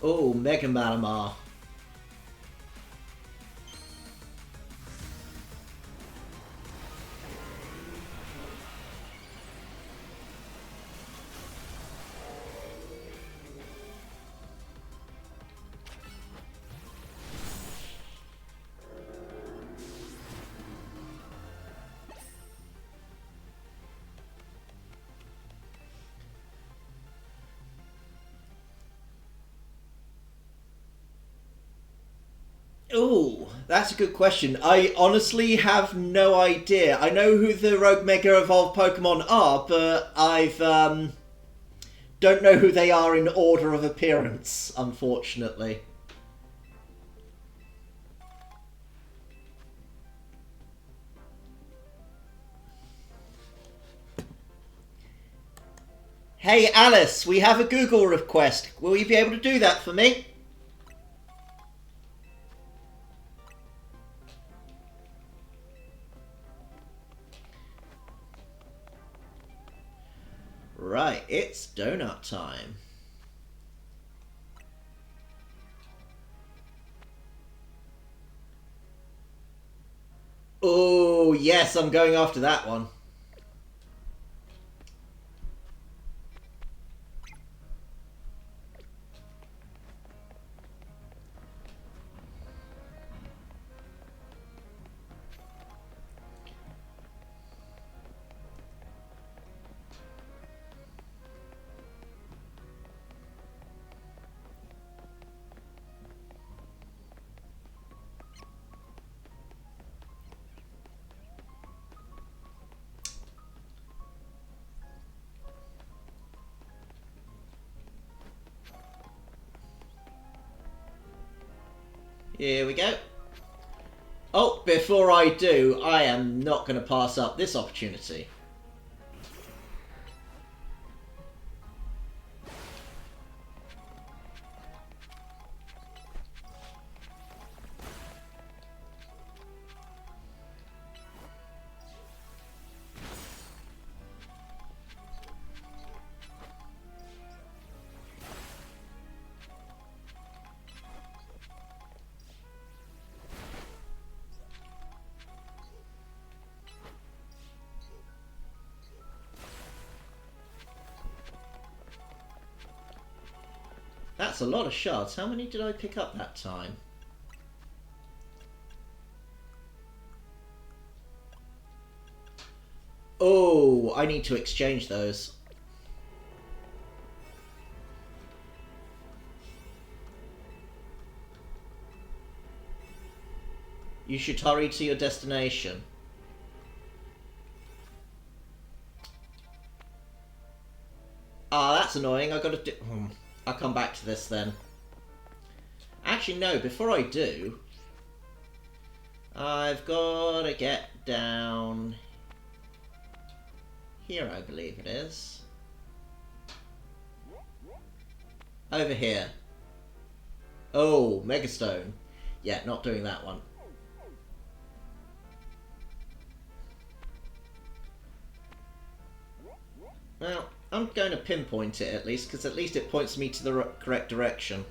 Oh, Mega Malamar. Oh, that's a good question. I honestly have no idea. I know who the Rogue Mega Evolved Pokemon are, but I've don't know who they are in order of appearance, unfortunately. Hey Alice, we have a Google request. Will you be able to do that for me? Right, it's donut time. Oh, yes, I'm going after that one. Here we go. Oh, before I do, I am not going to pass up this opportunity. That's a lot of shards. How many did I pick up that time? Oh, I need to exchange those. You should hurry to your destination. Ah, that's annoying. I gotta do... I'll come back to this then. Actually, no, before I do... I've gotta get down... here, I believe it is. Over here. Oh, Megastone. Yeah, not doing that one. Well, I'm going to pinpoint it at least, because at least it points me to the correct direction.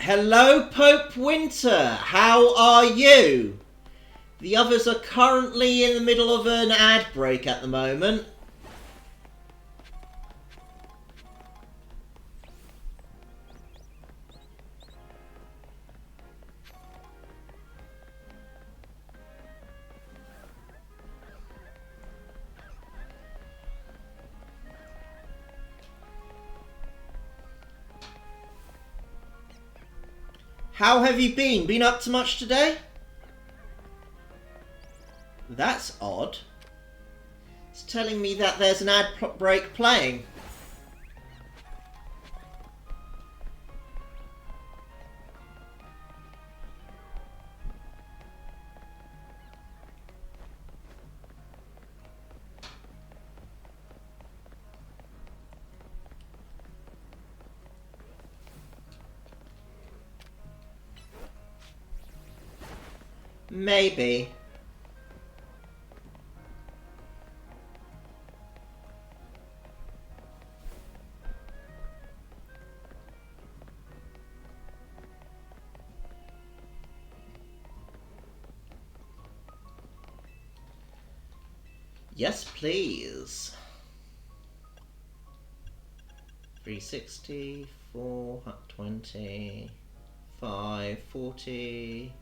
Hello, Pope Winter. How are you? The others are currently in the middle of an ad break at the moment. How have you been? Been up to much today? That's odd. It's telling me that there's an ad break playing. Maybe. Yes, please. 360, 420, 540.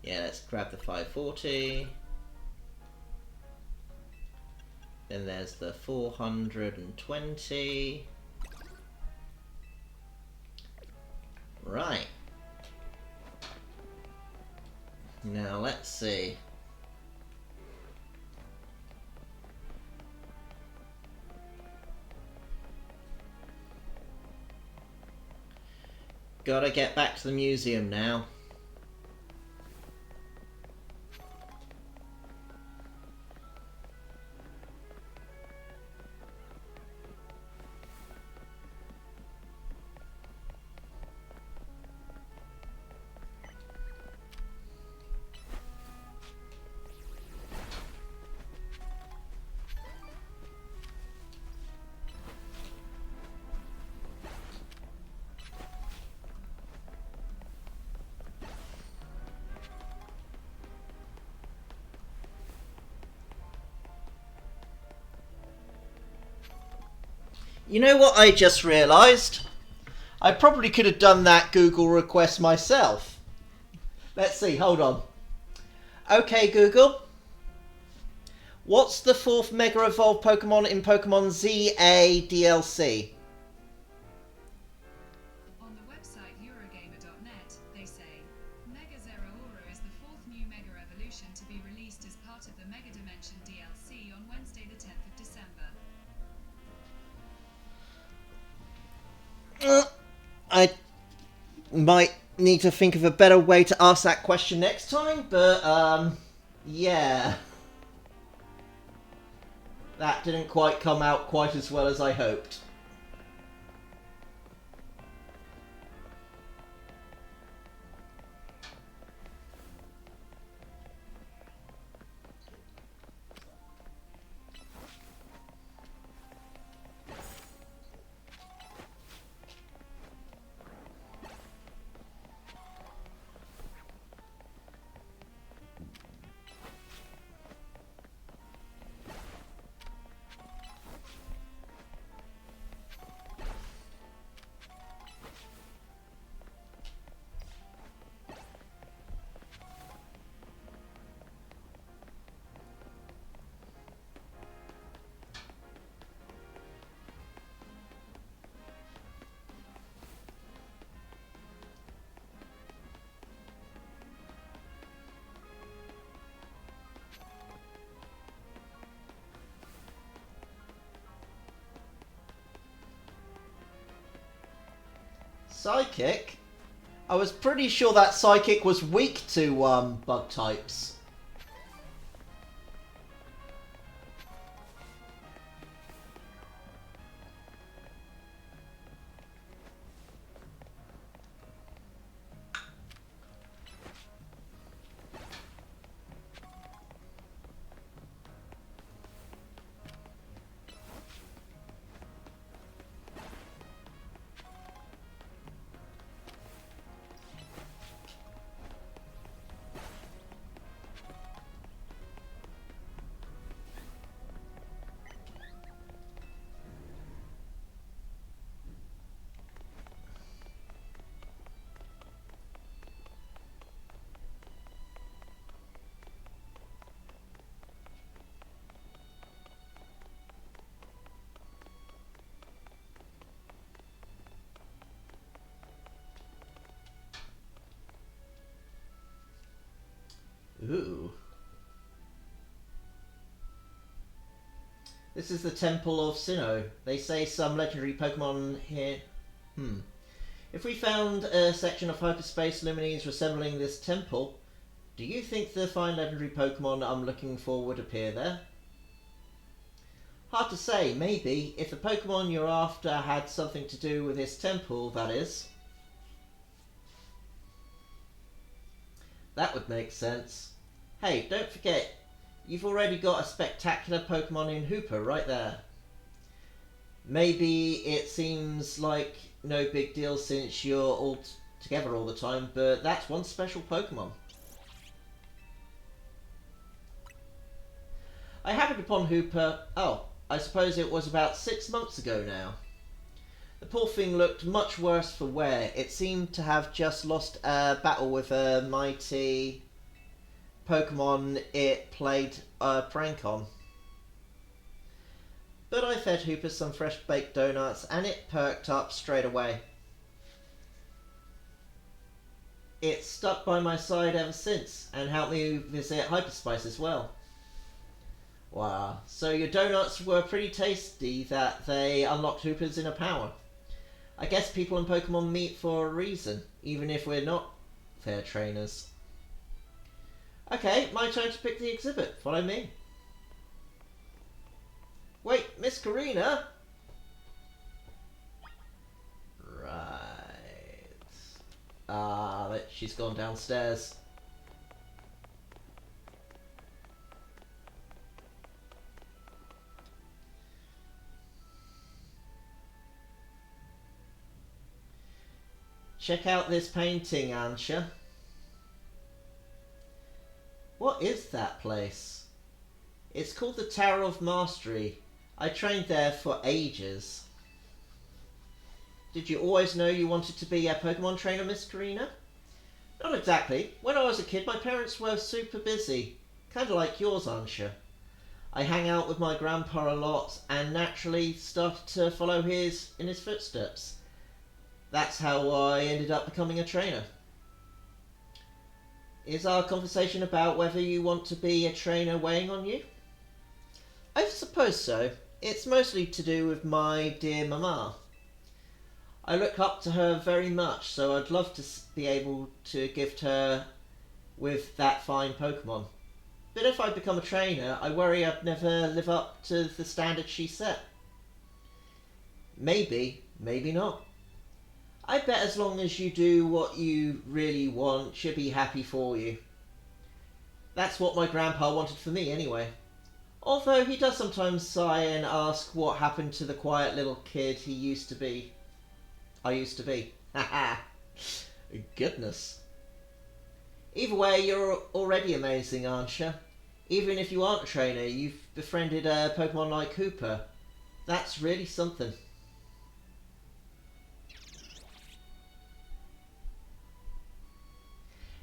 Yeah, let's grab the 540. Then there's the 420. Right. Now let's see. Gotta get back to the museum now. You know what I just realised? I probably could have done that Google request myself. Let's see, hold on. Okay, Google. What's the 4th Mega Evolved Pokemon in Pokemon ZA DLC? On the website Eurogamer.net, they say, Mega Zeraora is the 4th new Mega Evolution to be released as part of the Mega Dimension DLC on Wednesday the 10th of December. I might need to think of a better way to ask that question next time, but, yeah. That didn't quite come out quite as well as I hoped. Psychic? I was pretty sure that Psychic was weak to bug types. Ooh. This is the Temple of Sinnoh. They say some legendary Pokemon here. If we found a section of hyperspace Lumines resembling this temple, do you think the fine legendary Pokemon I'm looking for would appear there? Hard to say, maybe, if the Pokemon you're after had something to do with this temple, that is. That would make sense. Hey, don't forget, you've already got a spectacular Pokemon in Hooper right there. Maybe it seems like no big deal since you're all together all the time, but that's one special Pokemon. I happened upon Hooper, I suppose it was about 6 months ago now. The poor thing looked much worse for wear. It seemed to have just lost a battle with a mighty Pokemon it played a prank on. But I fed Hooper some fresh baked donuts and it perked up straight away. It's stuck by my side ever since and helped me visit Hyperspice as well. Wow, so your donuts were pretty tasty that they unlocked Hooper's inner power. I guess people in Pokemon meet for a reason, even if we're not fair trainers. Okay, my turn to pick the exhibit. Follow me. Wait, Miss Karina? Right. She's gone downstairs. Check out this painting, Ansha. What is that place? It's called the Tower of Mastery. I trained there for ages. Did you always know you wanted to be a Pokemon trainer, Miss Karina? Not exactly. When I was a kid, my parents were super busy. Kinda like yours, Ansha. I hang out with my grandpa a lot and naturally started to follow in his footsteps. That's how I ended up becoming a trainer. Is our conversation about whether you want to be a trainer weighing on you? I suppose so. It's mostly to do with my dear mama. I look up to her very much, so I'd love to be able to gift her with that fine Pokemon. But if I become a trainer, I worry I'd never live up to the standard she set. Maybe, maybe not. I bet as long as you do what you really want, she'll be happy for you. That's what my grandpa wanted for me anyway. Although he does sometimes sigh and ask what happened to the quiet little kid I used to be. Haha. Goodness. Either way, you're already amazing, aren't you? Even if you aren't a trainer, you've befriended a Pokemon like Hooper. That's really something.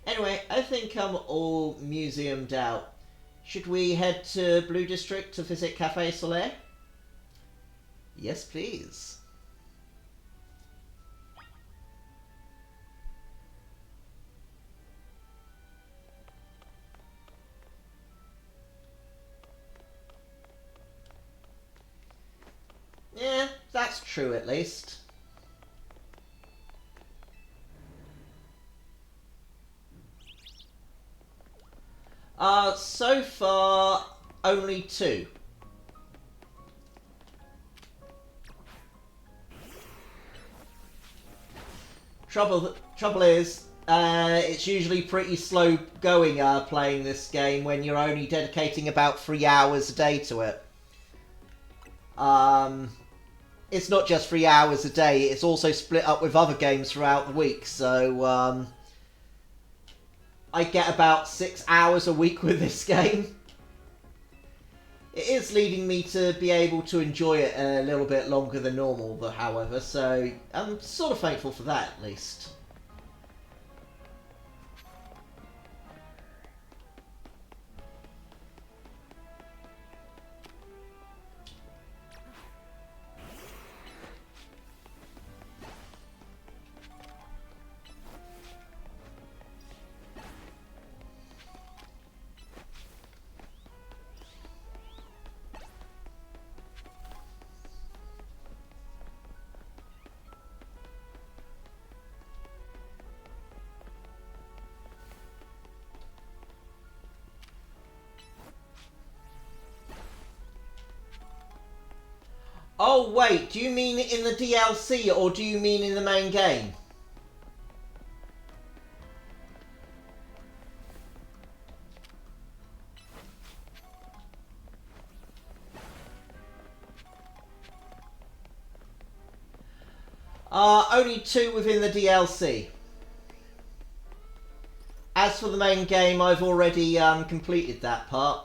Anyway, I think I'm all museumed out. Should we head to Blue District to visit Café Soleil? Yes, please. Yeah, that's true at least. So far, only 2. Trouble is, it's usually pretty slow going playing this game when you're only dedicating about 3 hours a day to it. It's not just 3 hours a day, it's also split up with other games throughout the week, so I get about 6 hours a week with this game. It is leading me to be able to enjoy it a little bit longer than normal, but however, so I'm sort of thankful for that at least. Oh wait, do you mean in the DLC or do you mean in the main game? Only 2 within the DLC. As for the main game, I've already completed that part.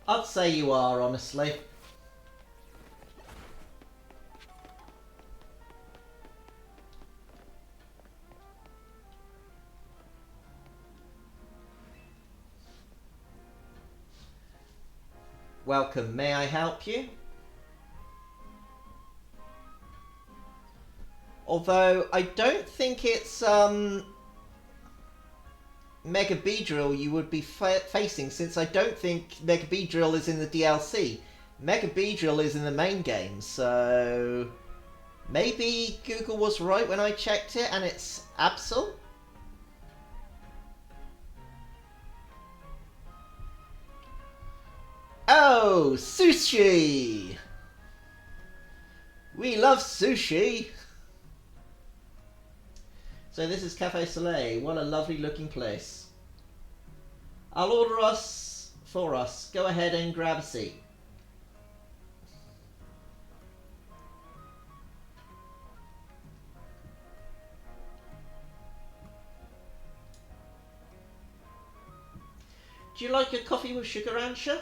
I'd say you are, honestly. Welcome, may I help you? Although, I don't think it's, Mega Beedrill you would be facing, since I don't think Mega Beedrill is in the DLC. Mega Beedrill is in the main game, so... Maybe Google was right when I checked it and it's Absol? Oh, sushi! We love sushi! So this is Cafe Soleil. What a lovely looking place. I'll order us for us. Go ahead and grab a seat. Do you like a coffee with sugar, Ansha?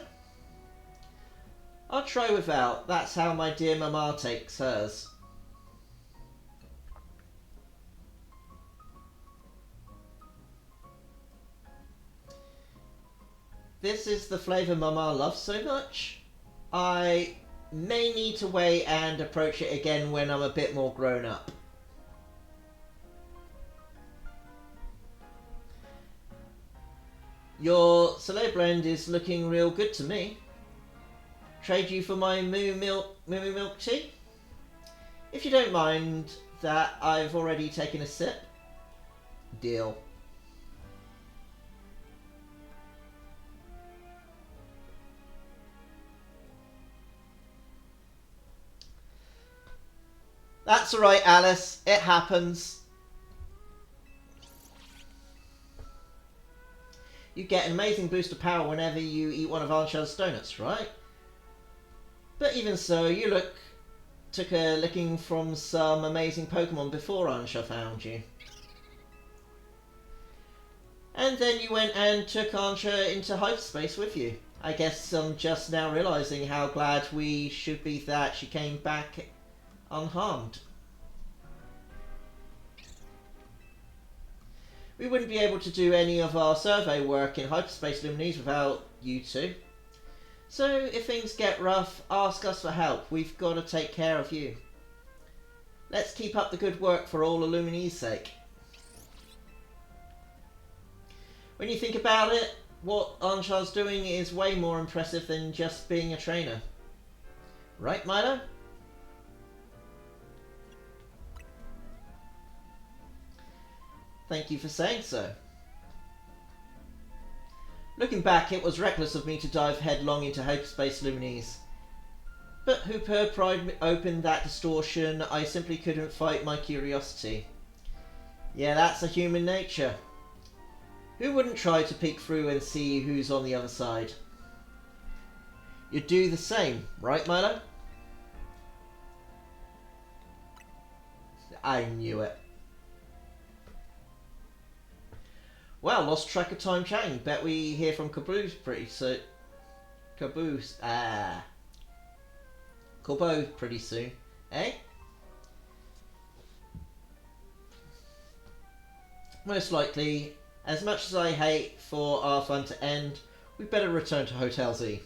I'll try without. That's how my dear Mama takes hers. This is the flavour Mama loves so much. I may need to wait and approach it again when I'm a bit more grown up. Your Soleil blend is looking real good to me. Trade you for my moo milk tea? If you don't mind that, I've already taken a sip. Deal. That's alright, Alice. It happens. You get an amazing boost of power whenever you eat one of Ansha's donuts, right? But even so, you took a licking from some amazing Pokémon before Ansha found you. And then you went and took Ansha into hyperspace with you. I guess I'm just now realising how glad we should be that she came back unharmed. We wouldn't be able to do any of our survey work in Hyperspace Luminese without you two. So if things get rough, ask us for help. We've got to take care of you. Let's keep up the good work for all of Luminese's sake. When you think about it, what Ansha's doing is way more impressive than just being a trainer. Right, Milo? Thank you for saying so. Looking back, it was reckless of me to dive headlong into Hyperspace Luminese. But who pried open that distortion, I simply couldn't fight my curiosity. Yeah, that's a human nature. Who wouldn't try to peek through and see who's on the other side? You'd do the same, right, Milo? I knew it. Well, lost track of time chatting. Bet we hear from Caboose pretty soon. Corbo pretty soon, eh? Most likely. As much as I hate for our fun to end, we better return to Hotel Z.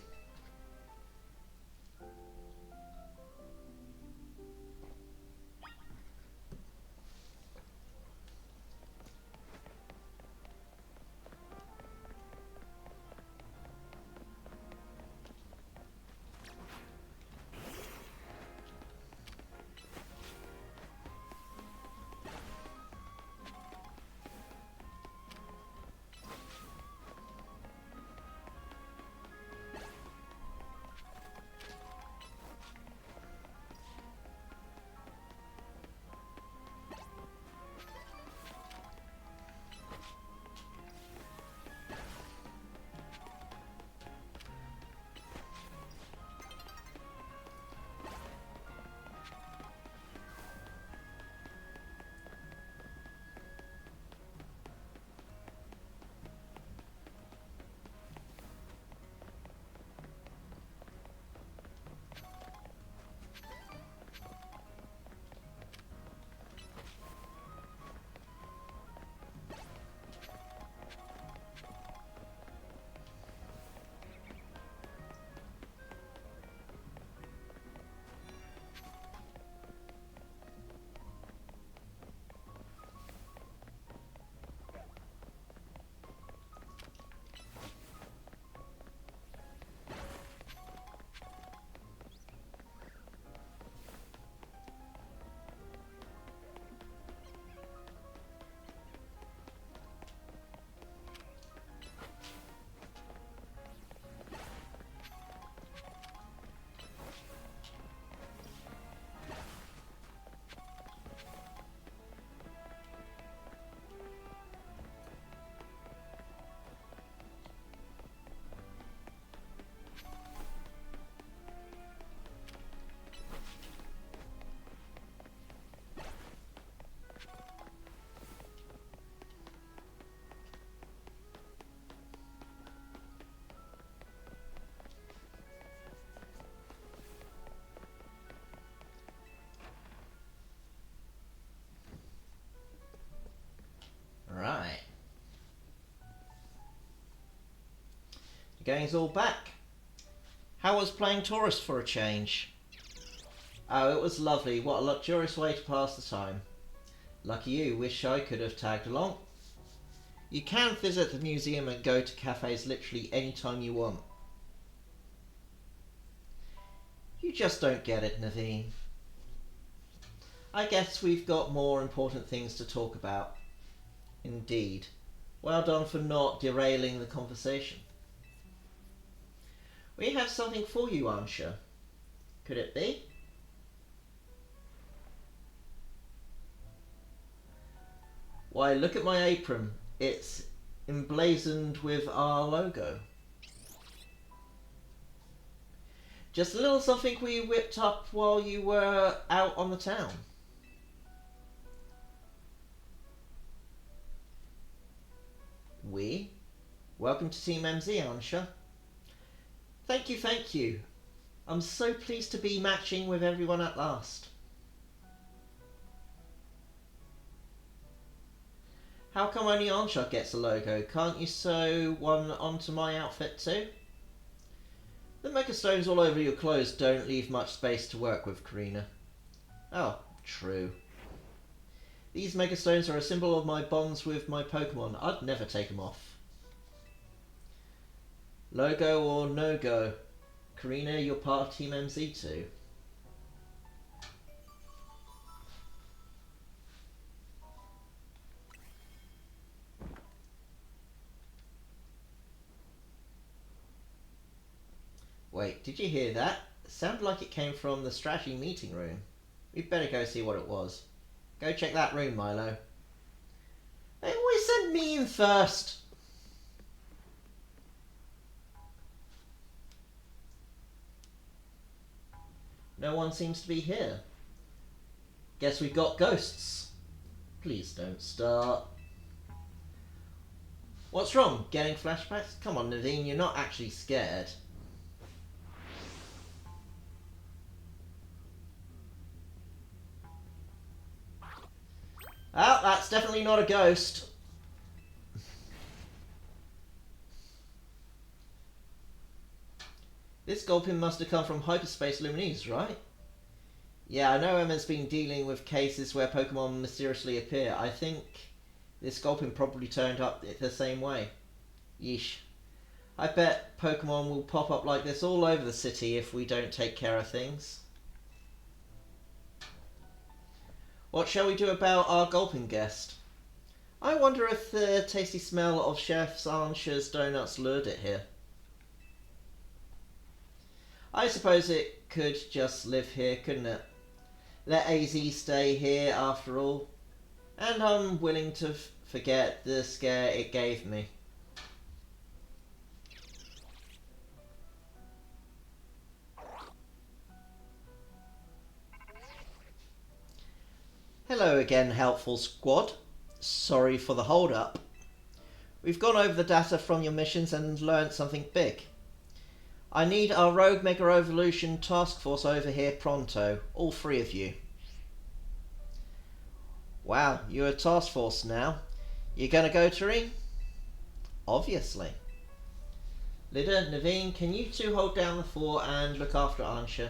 Right. The gang's all back. How was playing tourist for a change? Oh, it was lovely. What a luxurious way to pass the time. Lucky you. Wish I could have tagged along. You can visit the museum and go to cafes literally any time you want. You just don't get it, Naveen. I guess we've got more important things to talk about. Indeed. Well done for not derailing the conversation. We have something for you, Ansha. Could it be? Why, look at my apron. It's emblazoned with our logo. Just a little something we whipped up while you were out on the town. We? Welcome to Team MZ, Ansha. Thank you, thank you. I'm so pleased to be matching with everyone at last. How come only Ansha gets a logo? Can't you sew one onto my outfit too? The megastones all over your clothes don't leave much space to work with, Karina. Oh, true. These megastones are a symbol of my bonds with my Pokémon. I'd never take them off. Logo or no go? Karina, you're part of Team MZ too. Wait, did you hear that? It sounded like it came from the strategy meeting room. We'd better go see what it was. Go check that room, Milo. They always send me in first. No one seems to be here. Guess we've got ghosts. Please don't start. What's wrong? Getting flashbacks? Come on, Naveen, you're not actually scared. Oh, that's definitely not a ghost. This gulping must have come from Hyperspace Luminese, right? Yeah, I know Emma's been dealing with cases where Pokemon mysteriously appear. I think this gulping probably turned up the same way. Yeesh. I bet Pokemon will pop up like this all over the city if we don't take care of things. What shall we do about our gulping guest? I wonder if the tasty smell of Chef Sancher's donuts lured it here. I suppose it could just live here, couldn't it? Let AZ stay here after all. And I'm willing to forget the scare it gave me. Hello again, helpful squad. Sorry for the hold up. We've gone over the data from your missions and learnt something big. I need our Rogue Mega Evolution task force over here pronto, all 3 of you. Wow, you're a task force now. You gonna go, Tareen? Obviously. Lida, Naveen, can you 2 hold down the fort and look after Ansha?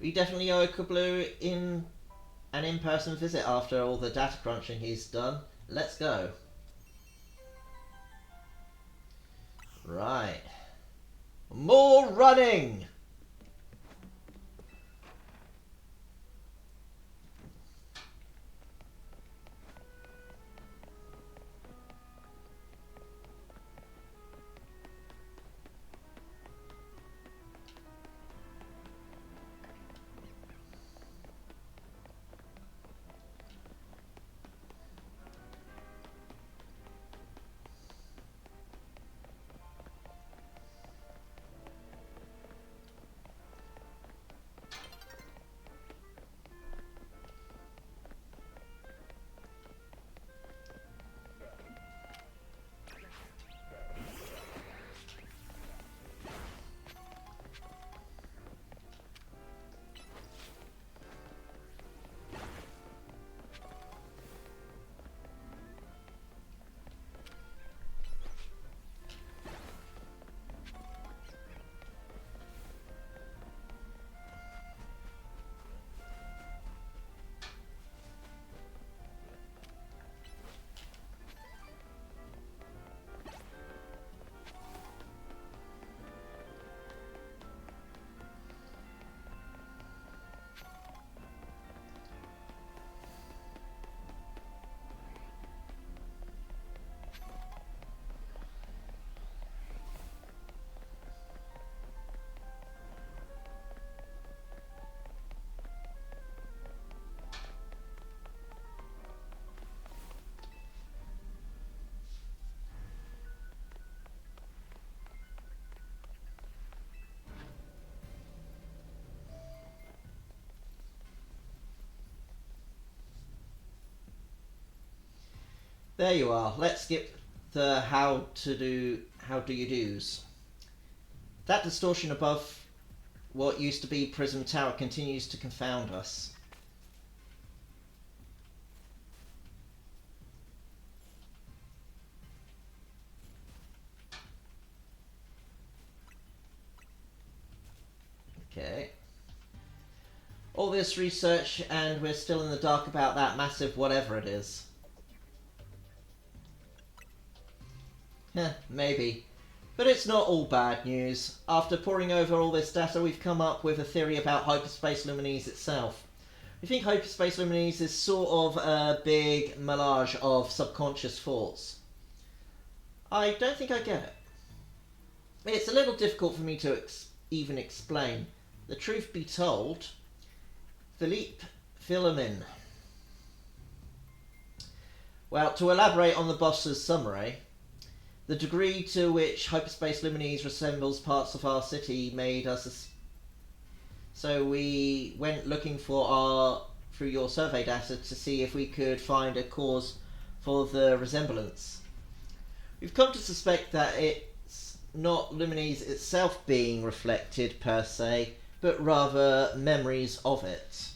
We definitely owe Kablu an in-person visit after all the data crunching he's done. Let's go. Right. More running! There you are. Let's skip the how do you do's. That distortion above what used to be Prism Tower continues to confound us. Okay. All this research and we're still in the dark about that massive whatever it is. Maybe. But it's not all bad news. After poring over all this data, we've come up with a theory about Hyperspace Luminese itself. We think Hyperspace Luminese is sort of a big melange of subconscious thoughts. I don't think I get it. It's a little difficult for me to even explain. The truth be told, Philippe Philomin. Well, to elaborate on the boss's summary, The degree to which hyperspace Luminese resembles parts of our city made us... So we went looking through your survey data to see if we could find a cause for the resemblance. We've come to suspect that it's not Luminese itself being reflected per se, but rather memories of it.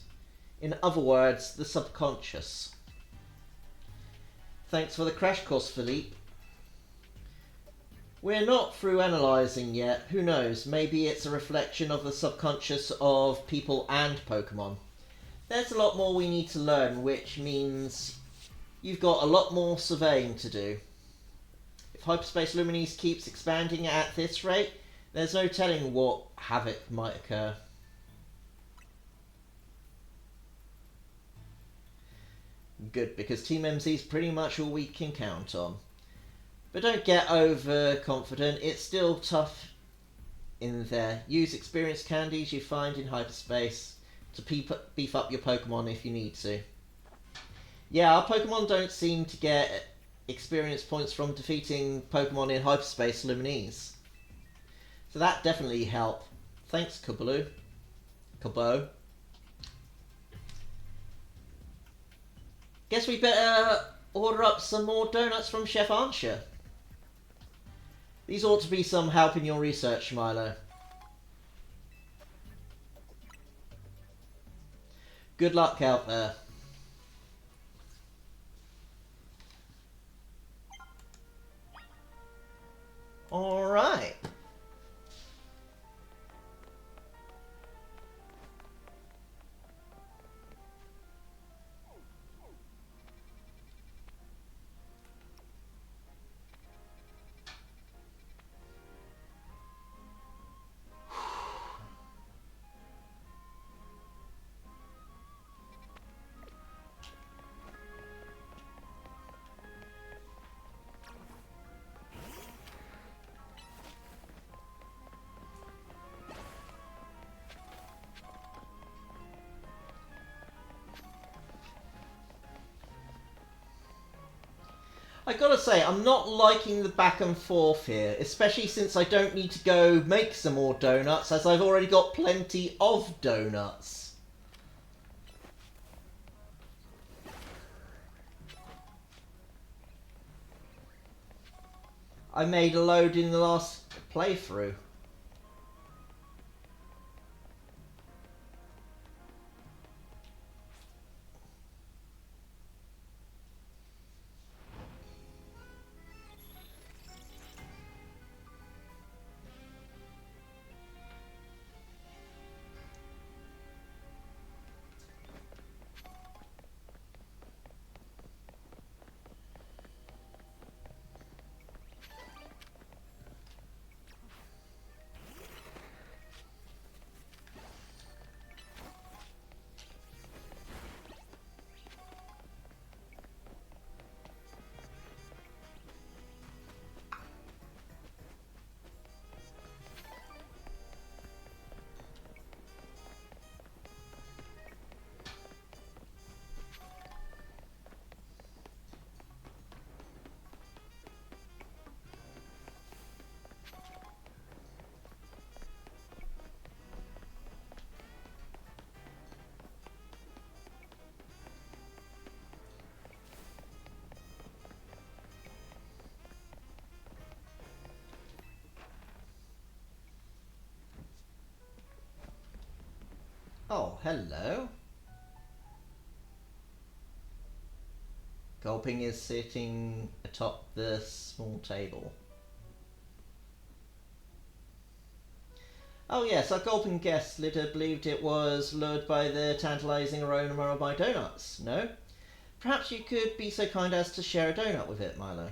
In other words, the subconscious. Thanks for the crash course, Philippe. We're not through analysing yet. Who knows? Maybe it's a reflection of the subconscious of people and Pokémon. There's a lot more we need to learn, which means you've got a lot more surveying to do. If Hyperspace Luminese keeps expanding at this rate, there's no telling what havoc might occur. Good, because Team MZ is pretty much all we can count on. But don't get overconfident, it's still tough in there. Use experienced candies you find in hyperspace to beef up your Pokemon if you need to. Yeah, our Pokemon don't seem to get experience points from defeating Pokemon in hyperspace Luminese. So that definitely helped. Thanks, Kubo. Guess we better order up some more donuts from Chef Archer. These ought to be some help in your research, Milo. Good luck out there. Alright. I gotta say, I'm not liking the back and forth here, especially since I don't need to go make some more donuts, as I've already got plenty of donuts. I made a load in the last playthrough. Oh, hello. Gulping is sitting atop the small table. Oh yes, our Gulping guest Litter believed it was lured by the tantalizing aroma of my donuts, no? Perhaps you could be so kind as to share a donut with it, Milo.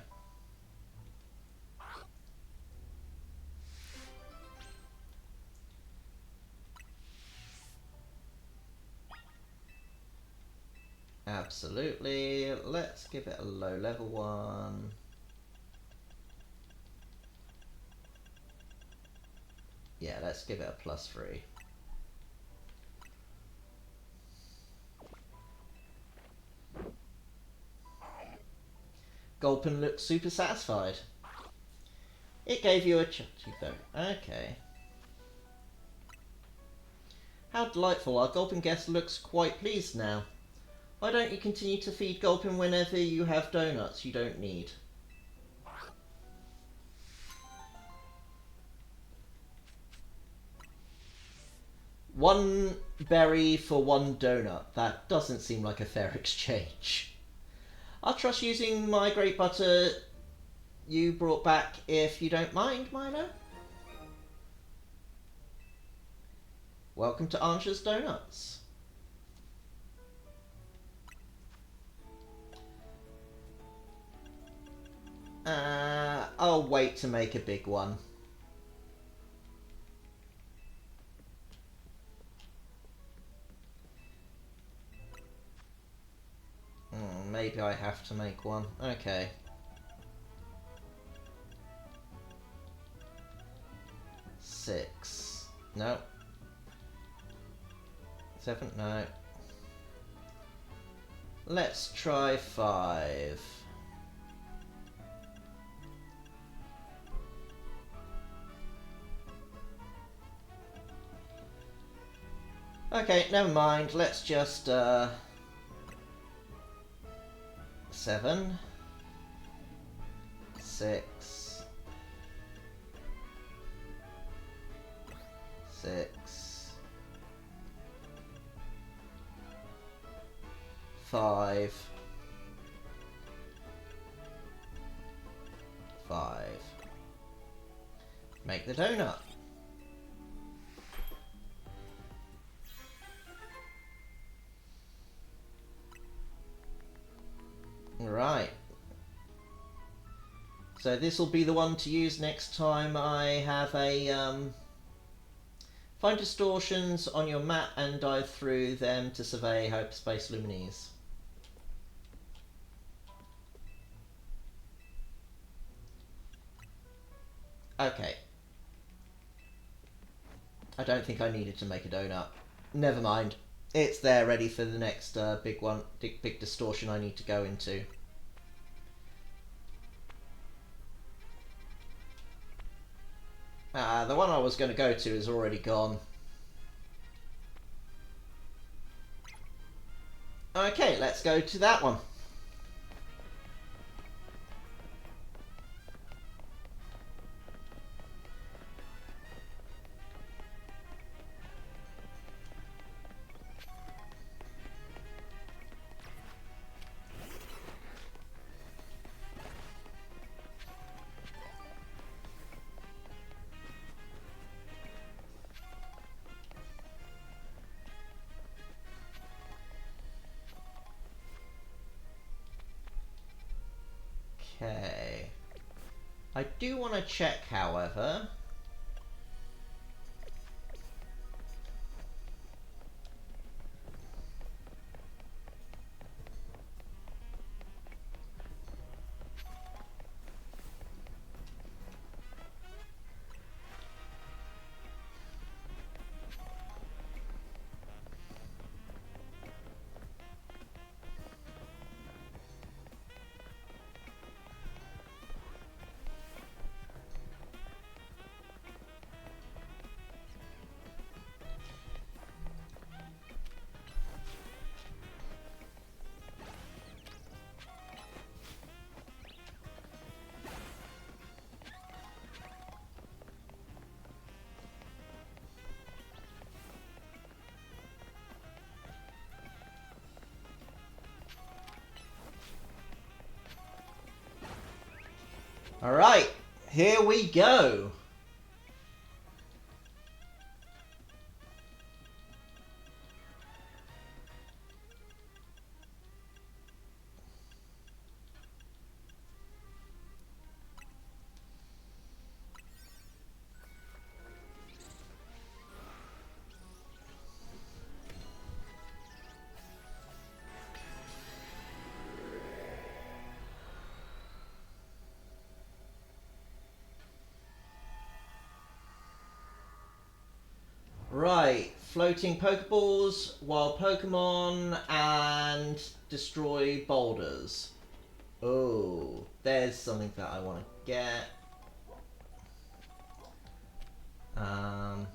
Absolutely. Let's give it a low level one. Yeah, let's give it a +3. Gulpin looks super satisfied. It gave you a chatty though. Okay. How delightful. Our Gulpin guest looks quite pleased now. Why don't you continue to feed Gulpin whenever you have donuts you don't need? One berry for one donut. That doesn't seem like a fair exchange. I'll trust using my great butter you brought back if you don't mind, Milo. Welcome to Anja's Donuts. I'll wait to make a big one. Maybe I have to make one. Okay. 6. No. 7. No. Let's try 5. Okay, never mind. Let's just 7, 6, 6, 5, 5. Make the donut. Right. So this will be the one to use next time I have a find distortions on your map and dive through them to survey hyperspace lumines. Okay. I don't think I needed to make a donut. Never mind. It's there ready for the next big one, big distortion I need to go into. The one I was going to go to is already gone. Okay, let's go to that one. Okay. I do want to check, however. Alright, here we go. Right, floating Pokeballs, wild Pokemon, and destroy boulders. Oh, there's something that I want to get. Um,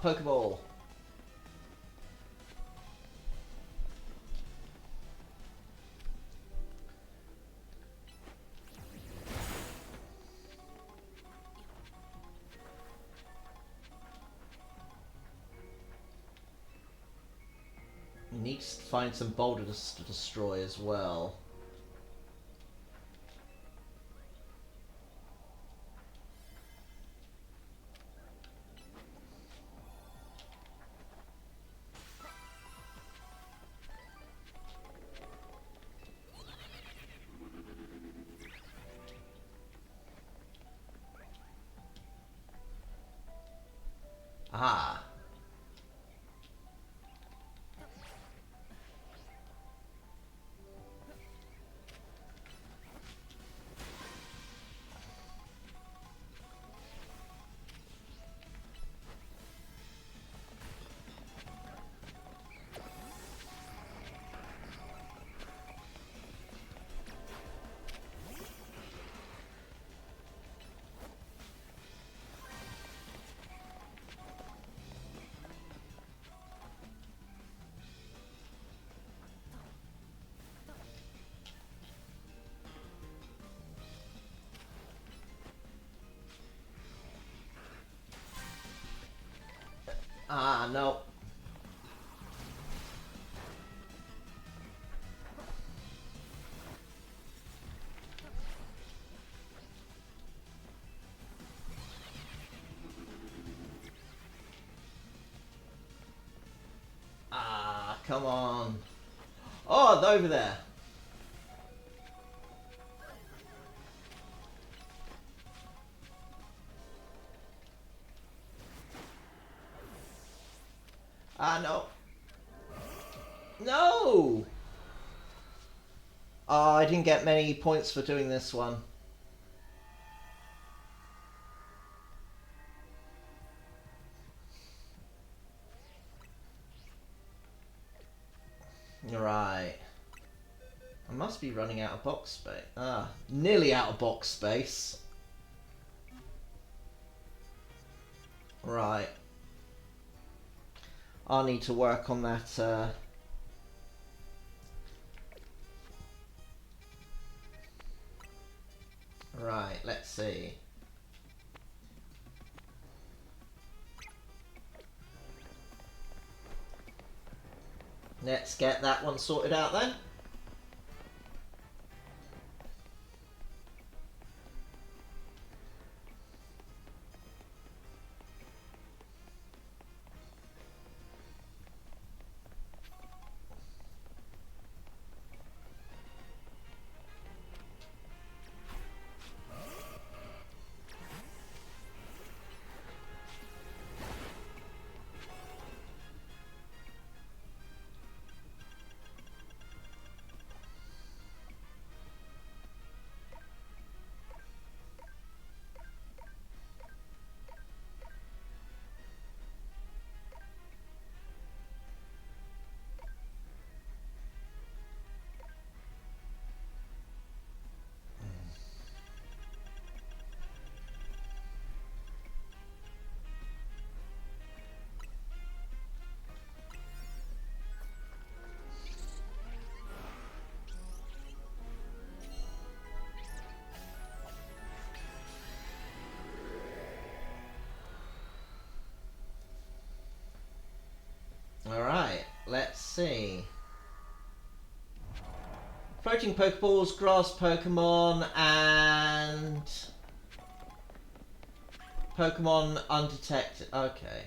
Pokeball. Need to find some boulders to destroy as well. Ah. Ah, no. Ah, come on. Oh, they're over there. Ah, no. No! Oh, I didn't get many points for doing this one. Right. I must be running out of box space. Ah, nearly out of box space. Right. I'll need to work on that. Right, let's see. Let's get that one sorted out then. Alright, let's see. Floating Pokeballs, Grass Pokemon, and Pokemon undetected. Okay.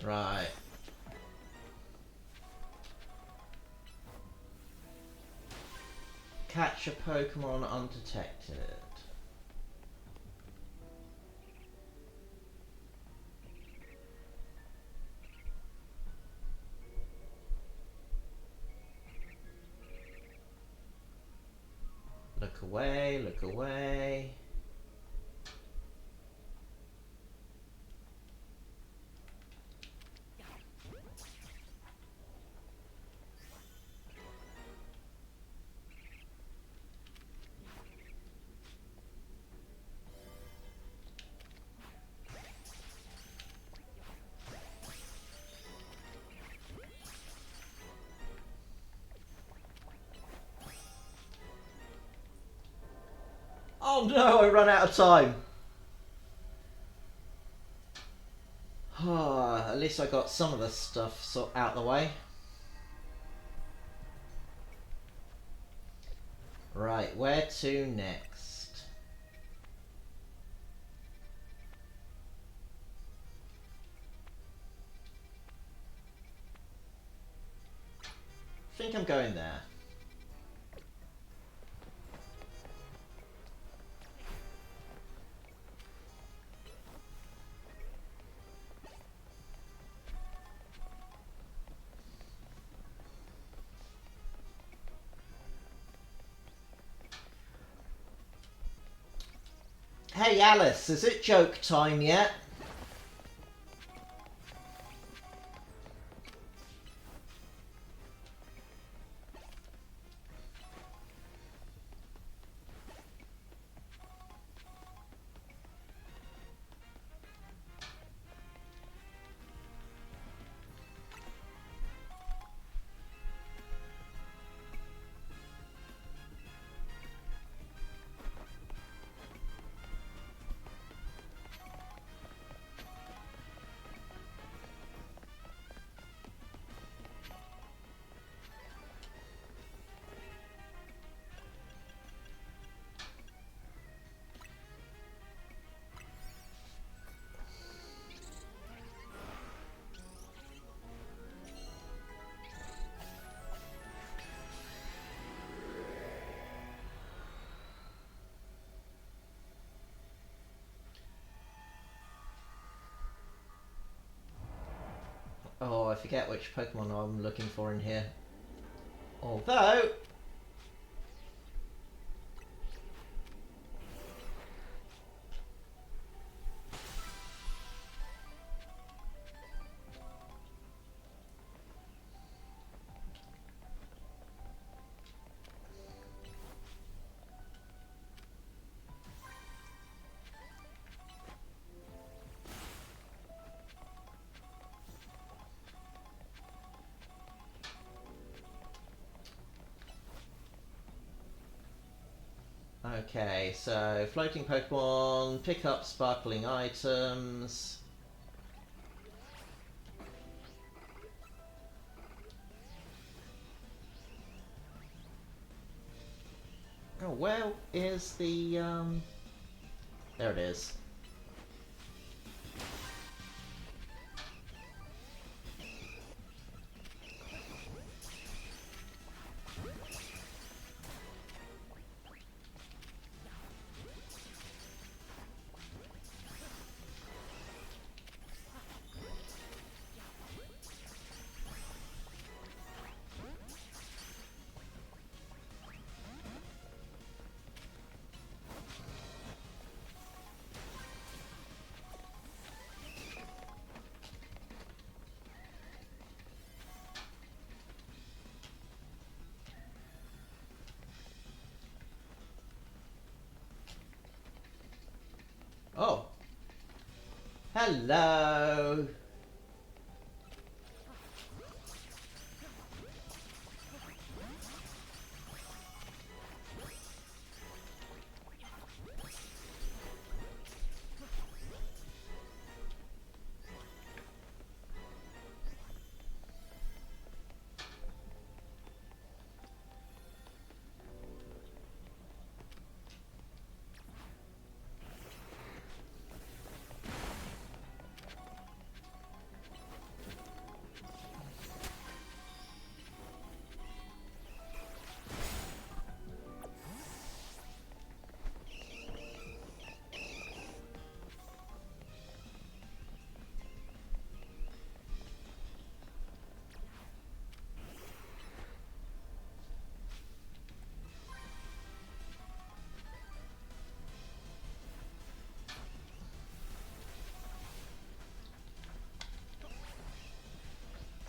Right. Catch a Pokemon undetected. Look away, look away. Oh no, I run out of time. At least I got some of the stuff out of the way. Right, where to next? I think I'm going there. Hey Alice, is it joke time yet? Oh, I forget which Pokemon I'm looking for in here. Although... Okay, so floating Pokemon, pick up sparkling items. Oh, where is the, There it is. Hello.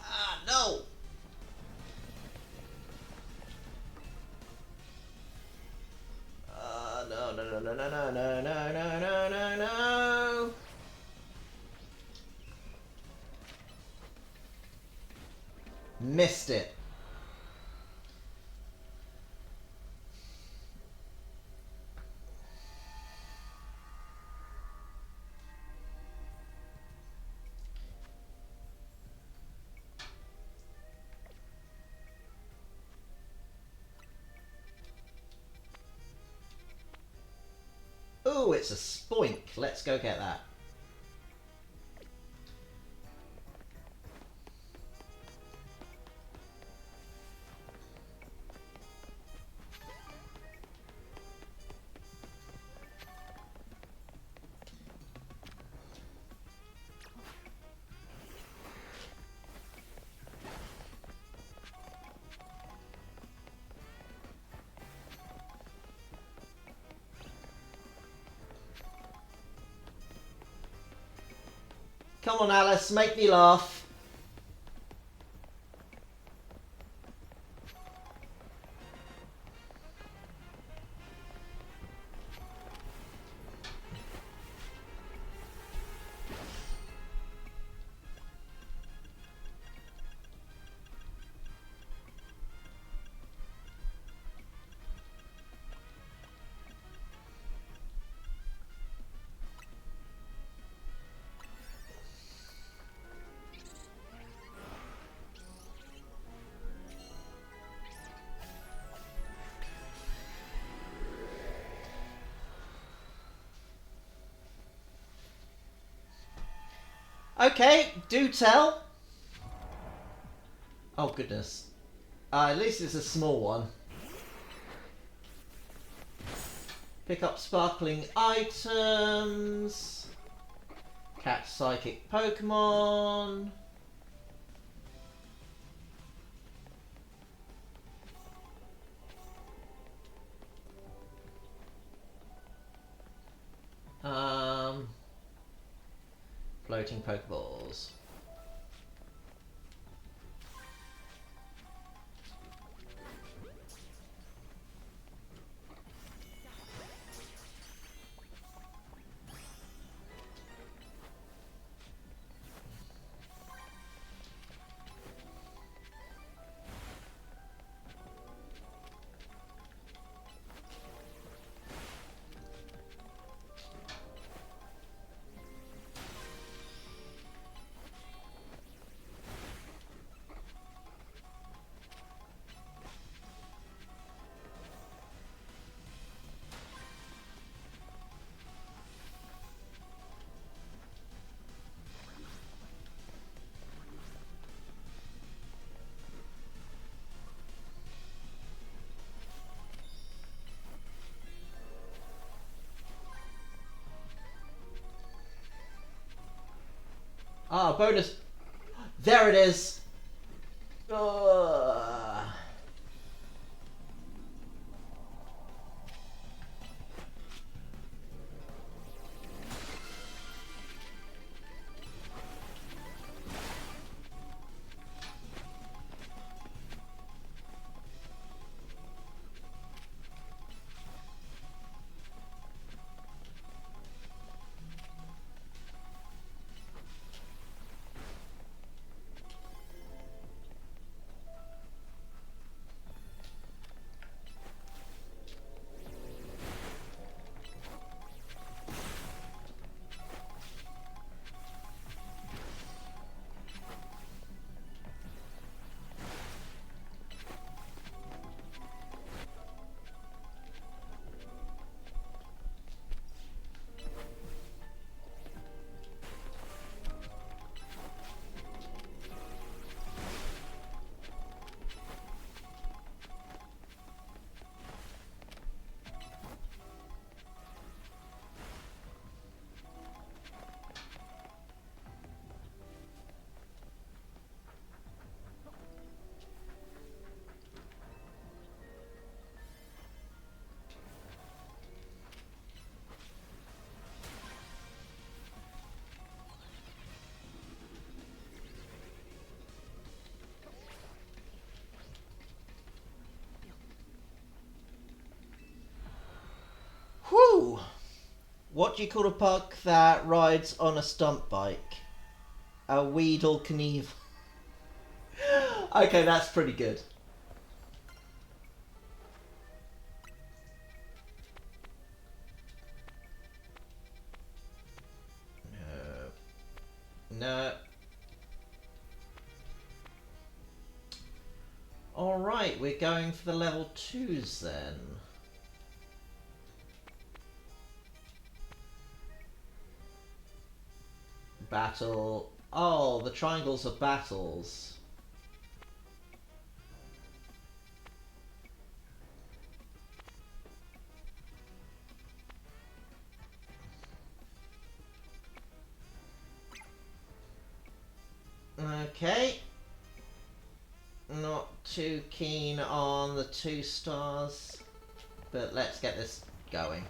Ah, no. No, no, no, no, no, no, no, no, no, no, no, no. Missed it. Ooh, it's a spoink. Let's go get that. Come on, Alice, make me laugh. Okay, do tell. Oh, goodness. At least it's a small one. Pick up sparkling items. Catch psychic Pokémon. Floating Pokeballs. Ah, bonus. There it is. Ugh. What do you call a pug that rides on a stunt bike? A Weedle Knievel. Okay, that's pretty good. No. No. Alright, we're going for the level 2s then. Battle. Oh, the triangles are battles. Okay. Not too keen on the 2 stars, but let's get this going.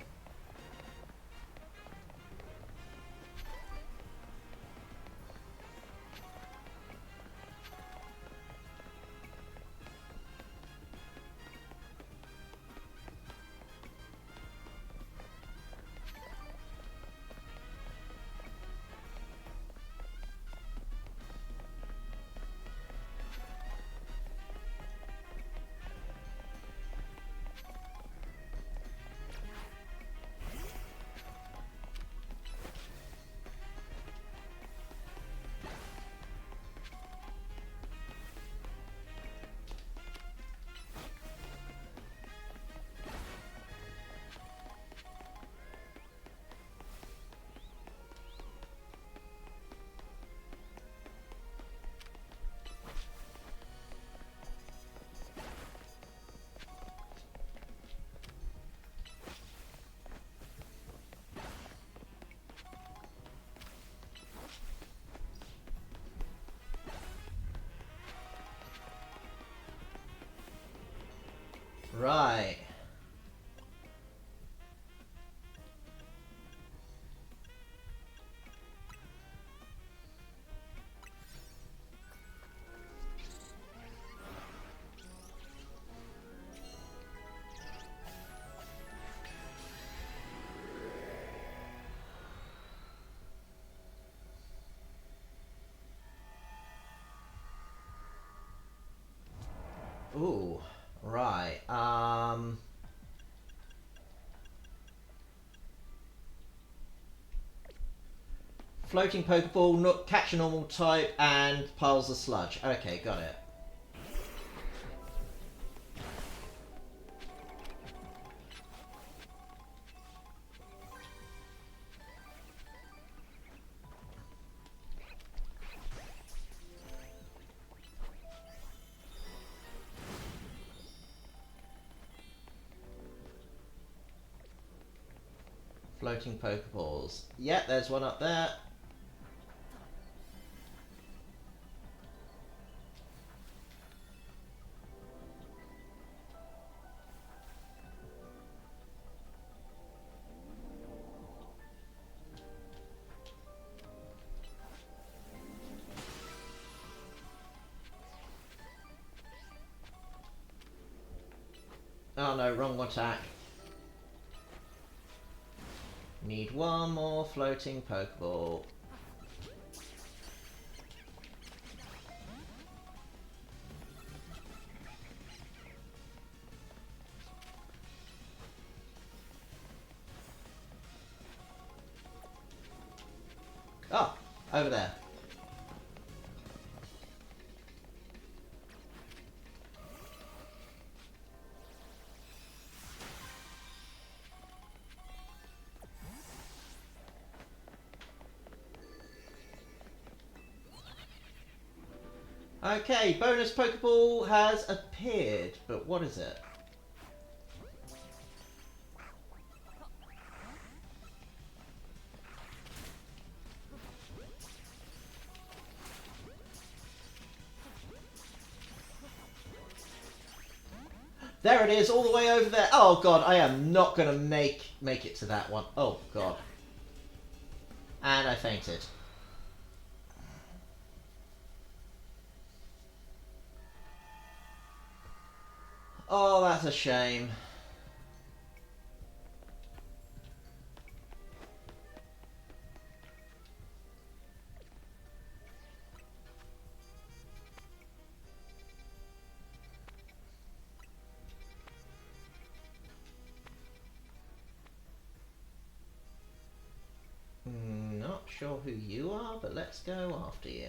Right. Ooh, right. Floating Pokeball, catch a normal type, and piles of sludge. Okay, got it. Floating Pokeballs. Yeah, there's one up there. Oh no, wrong attack. Need one more floating Pokeball. Oh, over there. Okay, bonus Pokeball has appeared, but what is it? There it is, all the way over there. Oh god, I am not gonna make it to that one. Oh god. And I fainted. Oh, that's a shame. sure who you are, but let's go after you.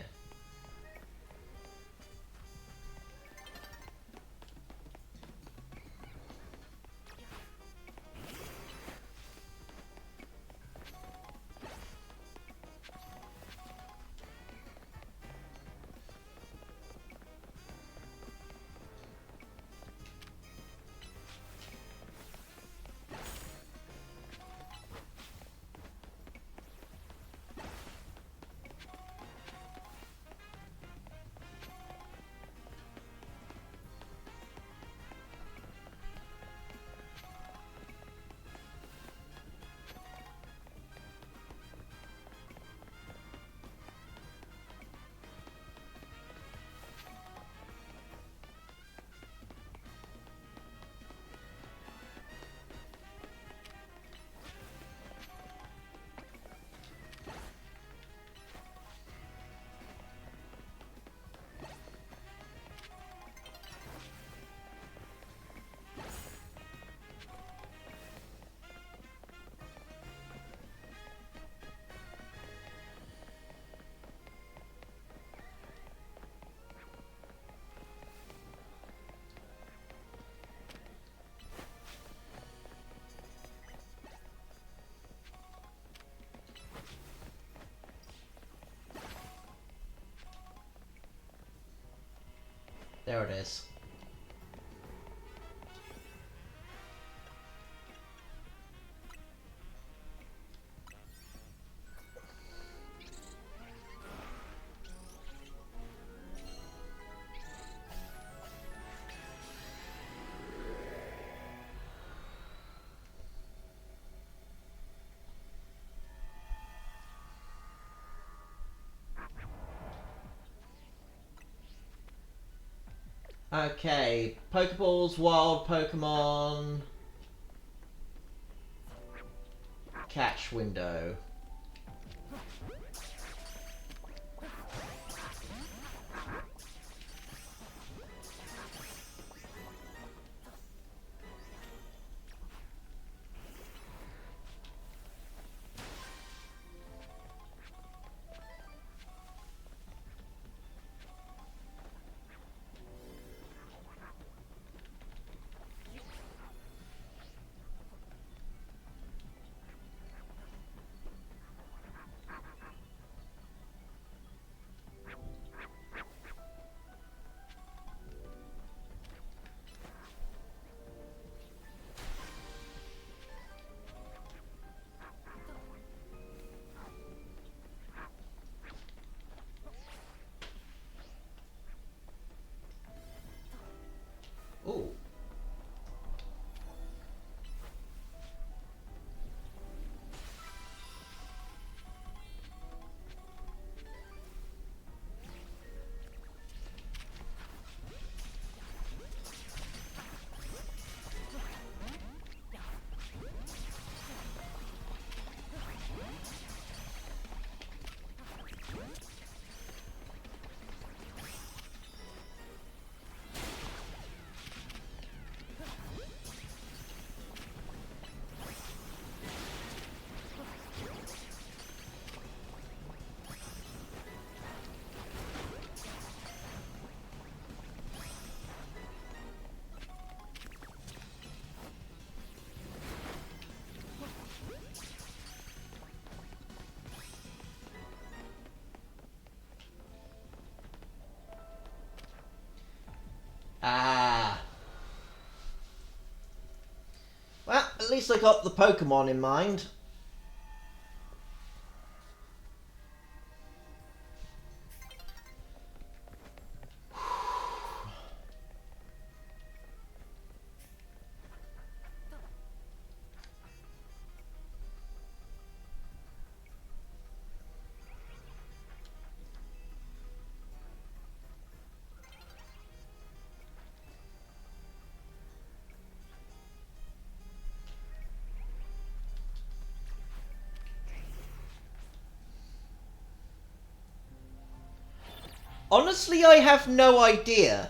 There it is. Okay, Pokeballs, wild Pokemon, catch window. Ooh. Ah. Well, at least I got the Pokemon in mind. Honestly, I have no idea.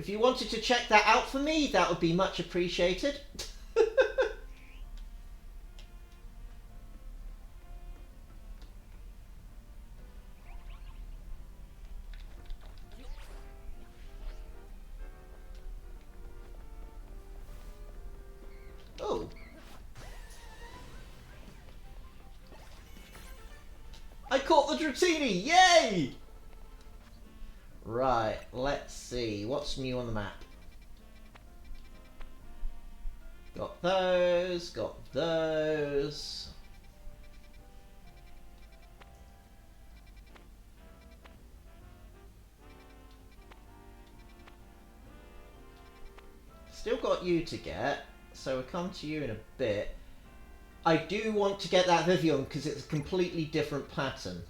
If you wanted to check that out for me, that would be much appreciated. Oh. I caught the Dratini! Yay! Right, let's see. What's new on the map? Got those, got those. Still got you to get, so we'll come to you in a bit. I do want to get that Vivian because it's a completely different pattern.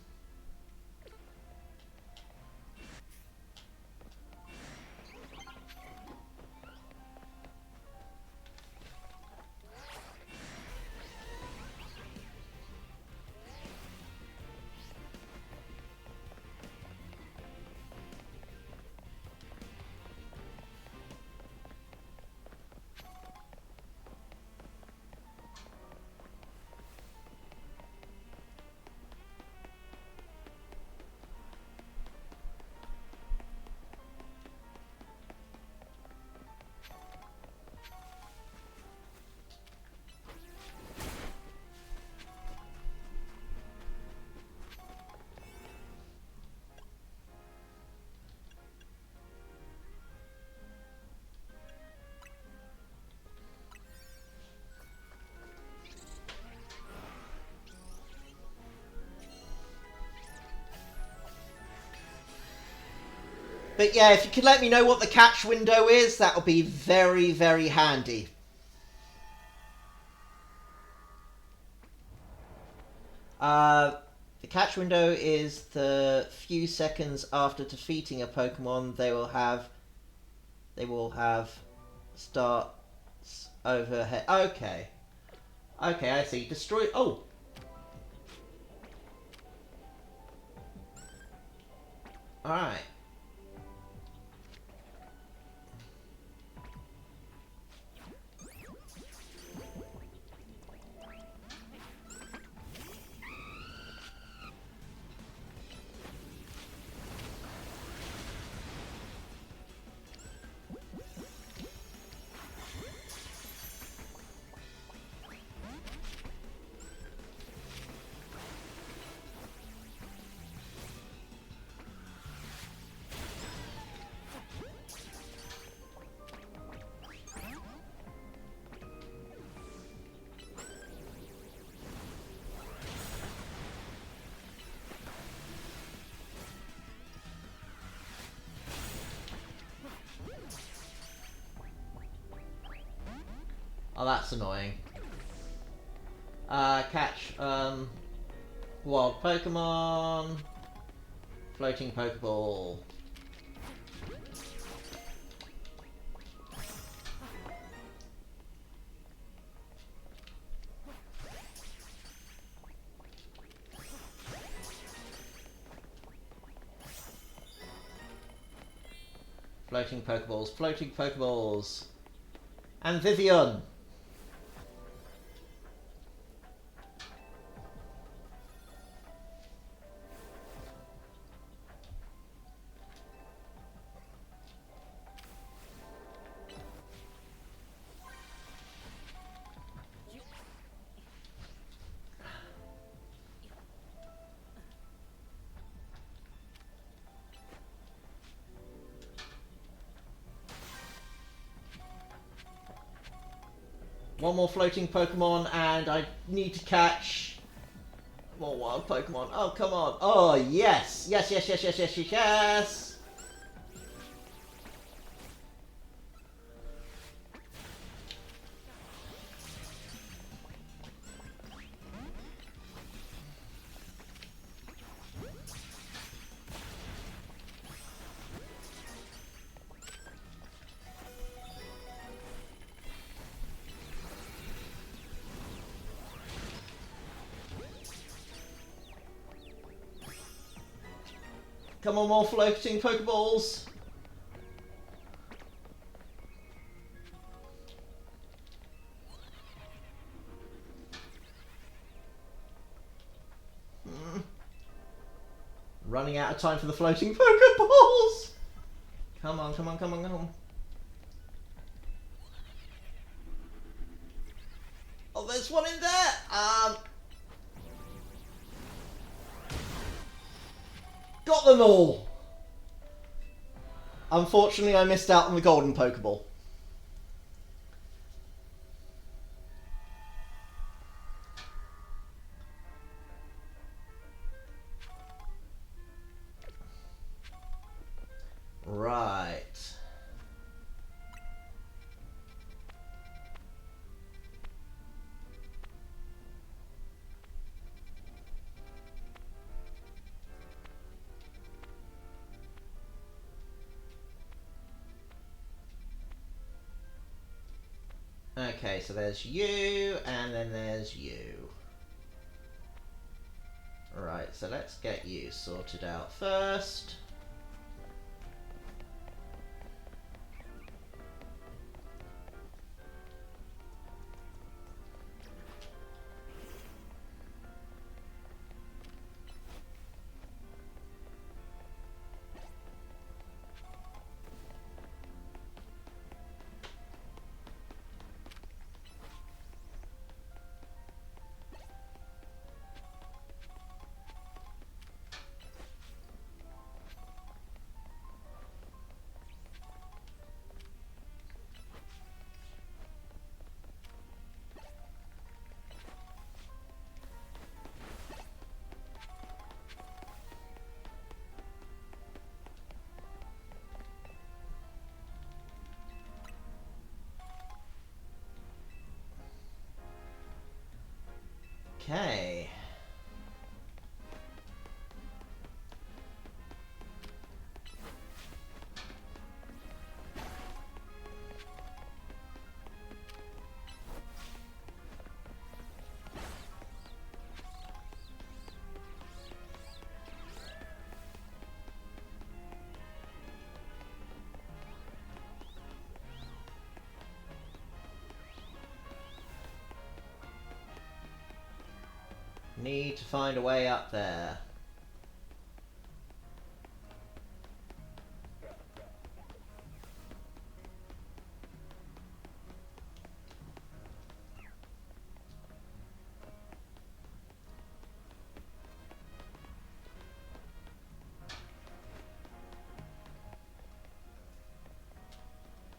But yeah, if you could let me know what the catch window is, that would be very, very handy. The catch window is the few seconds after defeating a Pokemon, they will have starts overhead. Okay. Okay, I see. Destroy. Oh! Alright. Oh, that's annoying. Catch, wild Pokemon, floating Pokeball. Floating Pokeballs, floating Pokeballs. And Vivian! One more floating Pokemon, and I need to catch more wild Pokemon. Oh, come on. Oh, yes. Yes, yes, yes, yes, yes, yes, yes. Come on, more floating Pokeballs. running out of time for the floating Pokeballs. Come on, come on, come on, come on. Oh, there's one in there. Got them all. Unfortunately, I missed out on the golden Pokeball. Right. Okay, so there's you, and then there's you. Right, so let's get you sorted out first. Okay. Need to find a way up there.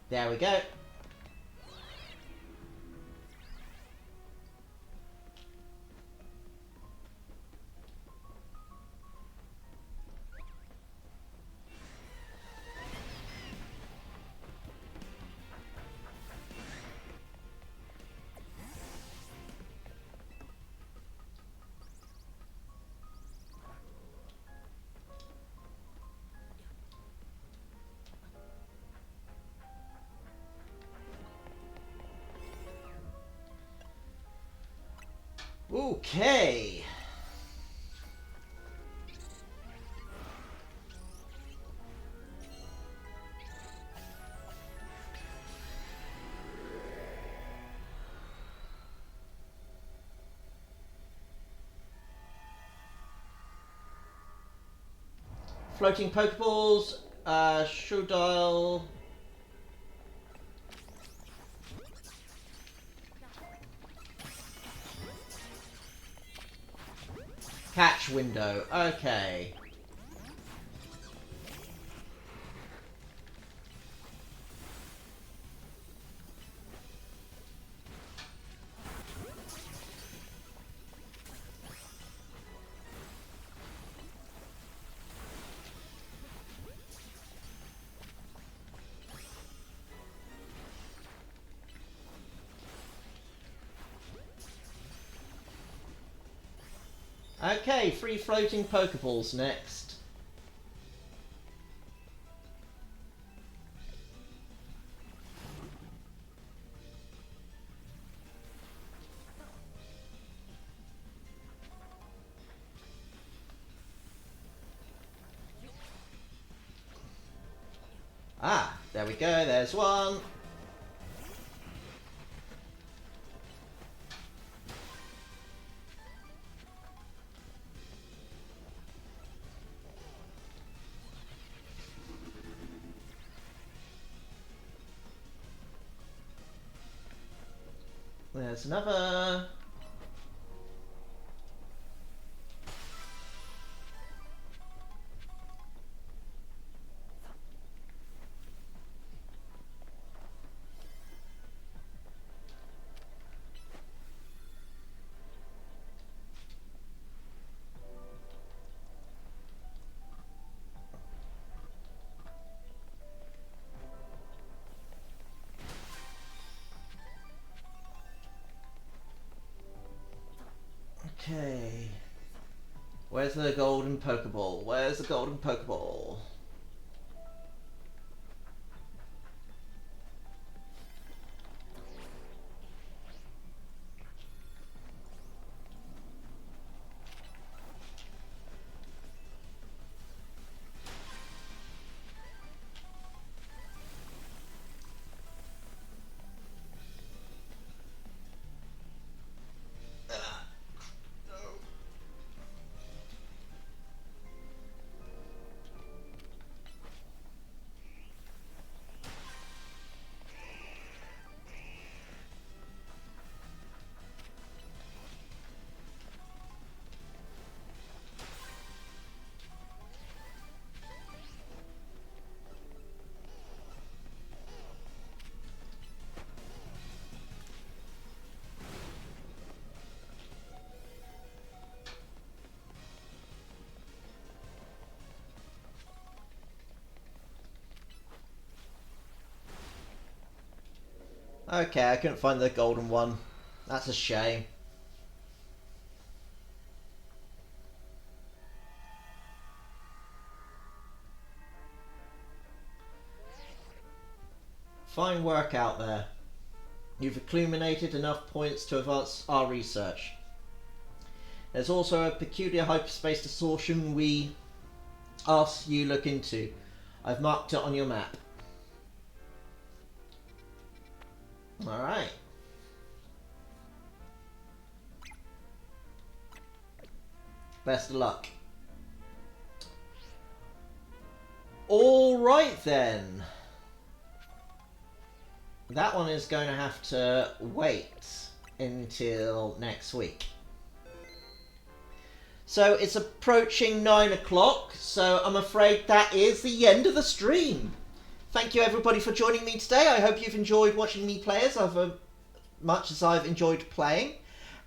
There we go. Okay. Floating Pokeballs, Shudile. Catch window, okay. Okay, 3 floating Pokeballs next. Ah, there we go, there's one. There's another. Okay. Where's the golden Pokeball? Where's the golden Pokeball? Okay, I couldn't find the golden one. That's a shame. Fine work out there. You've accumulated enough points to advance our research. There's also a peculiar hyperspace distortion we asked you look into. I've marked it on your map. Alright. Best of luck. Alright then. That one is going to have to wait until next week. So it's approaching 9 o'clock, so I'm afraid that is the end of the stream. Thank you everybody for joining me today. I hope you've enjoyed watching me play as much as I've enjoyed playing.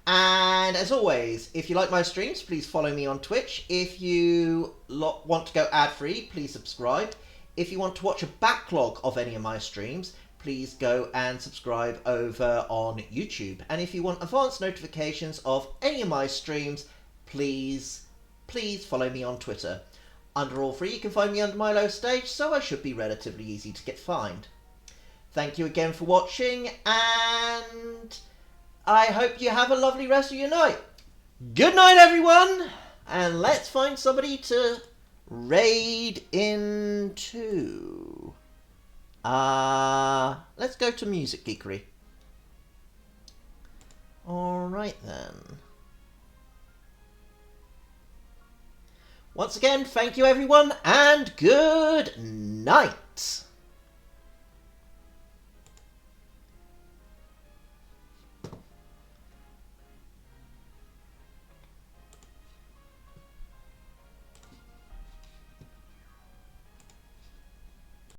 And as always, if you like my streams, please follow me on Twitch. If you want to go ad-free, please subscribe. If you want to watch a backlog of any of my streams, please go and subscribe over on YouTube. And if you want advanced notifications of any of my streams, please follow me on Twitter. Under all three, you can find me under Milo Stage, so I should be relatively easy to get found. Thank you again for watching, and I hope you have a lovely rest of your night. Good night, everyone, and let's find somebody to raid into. Let's go to Music Geekery. Alright then. Once again, thank you everyone, and good night!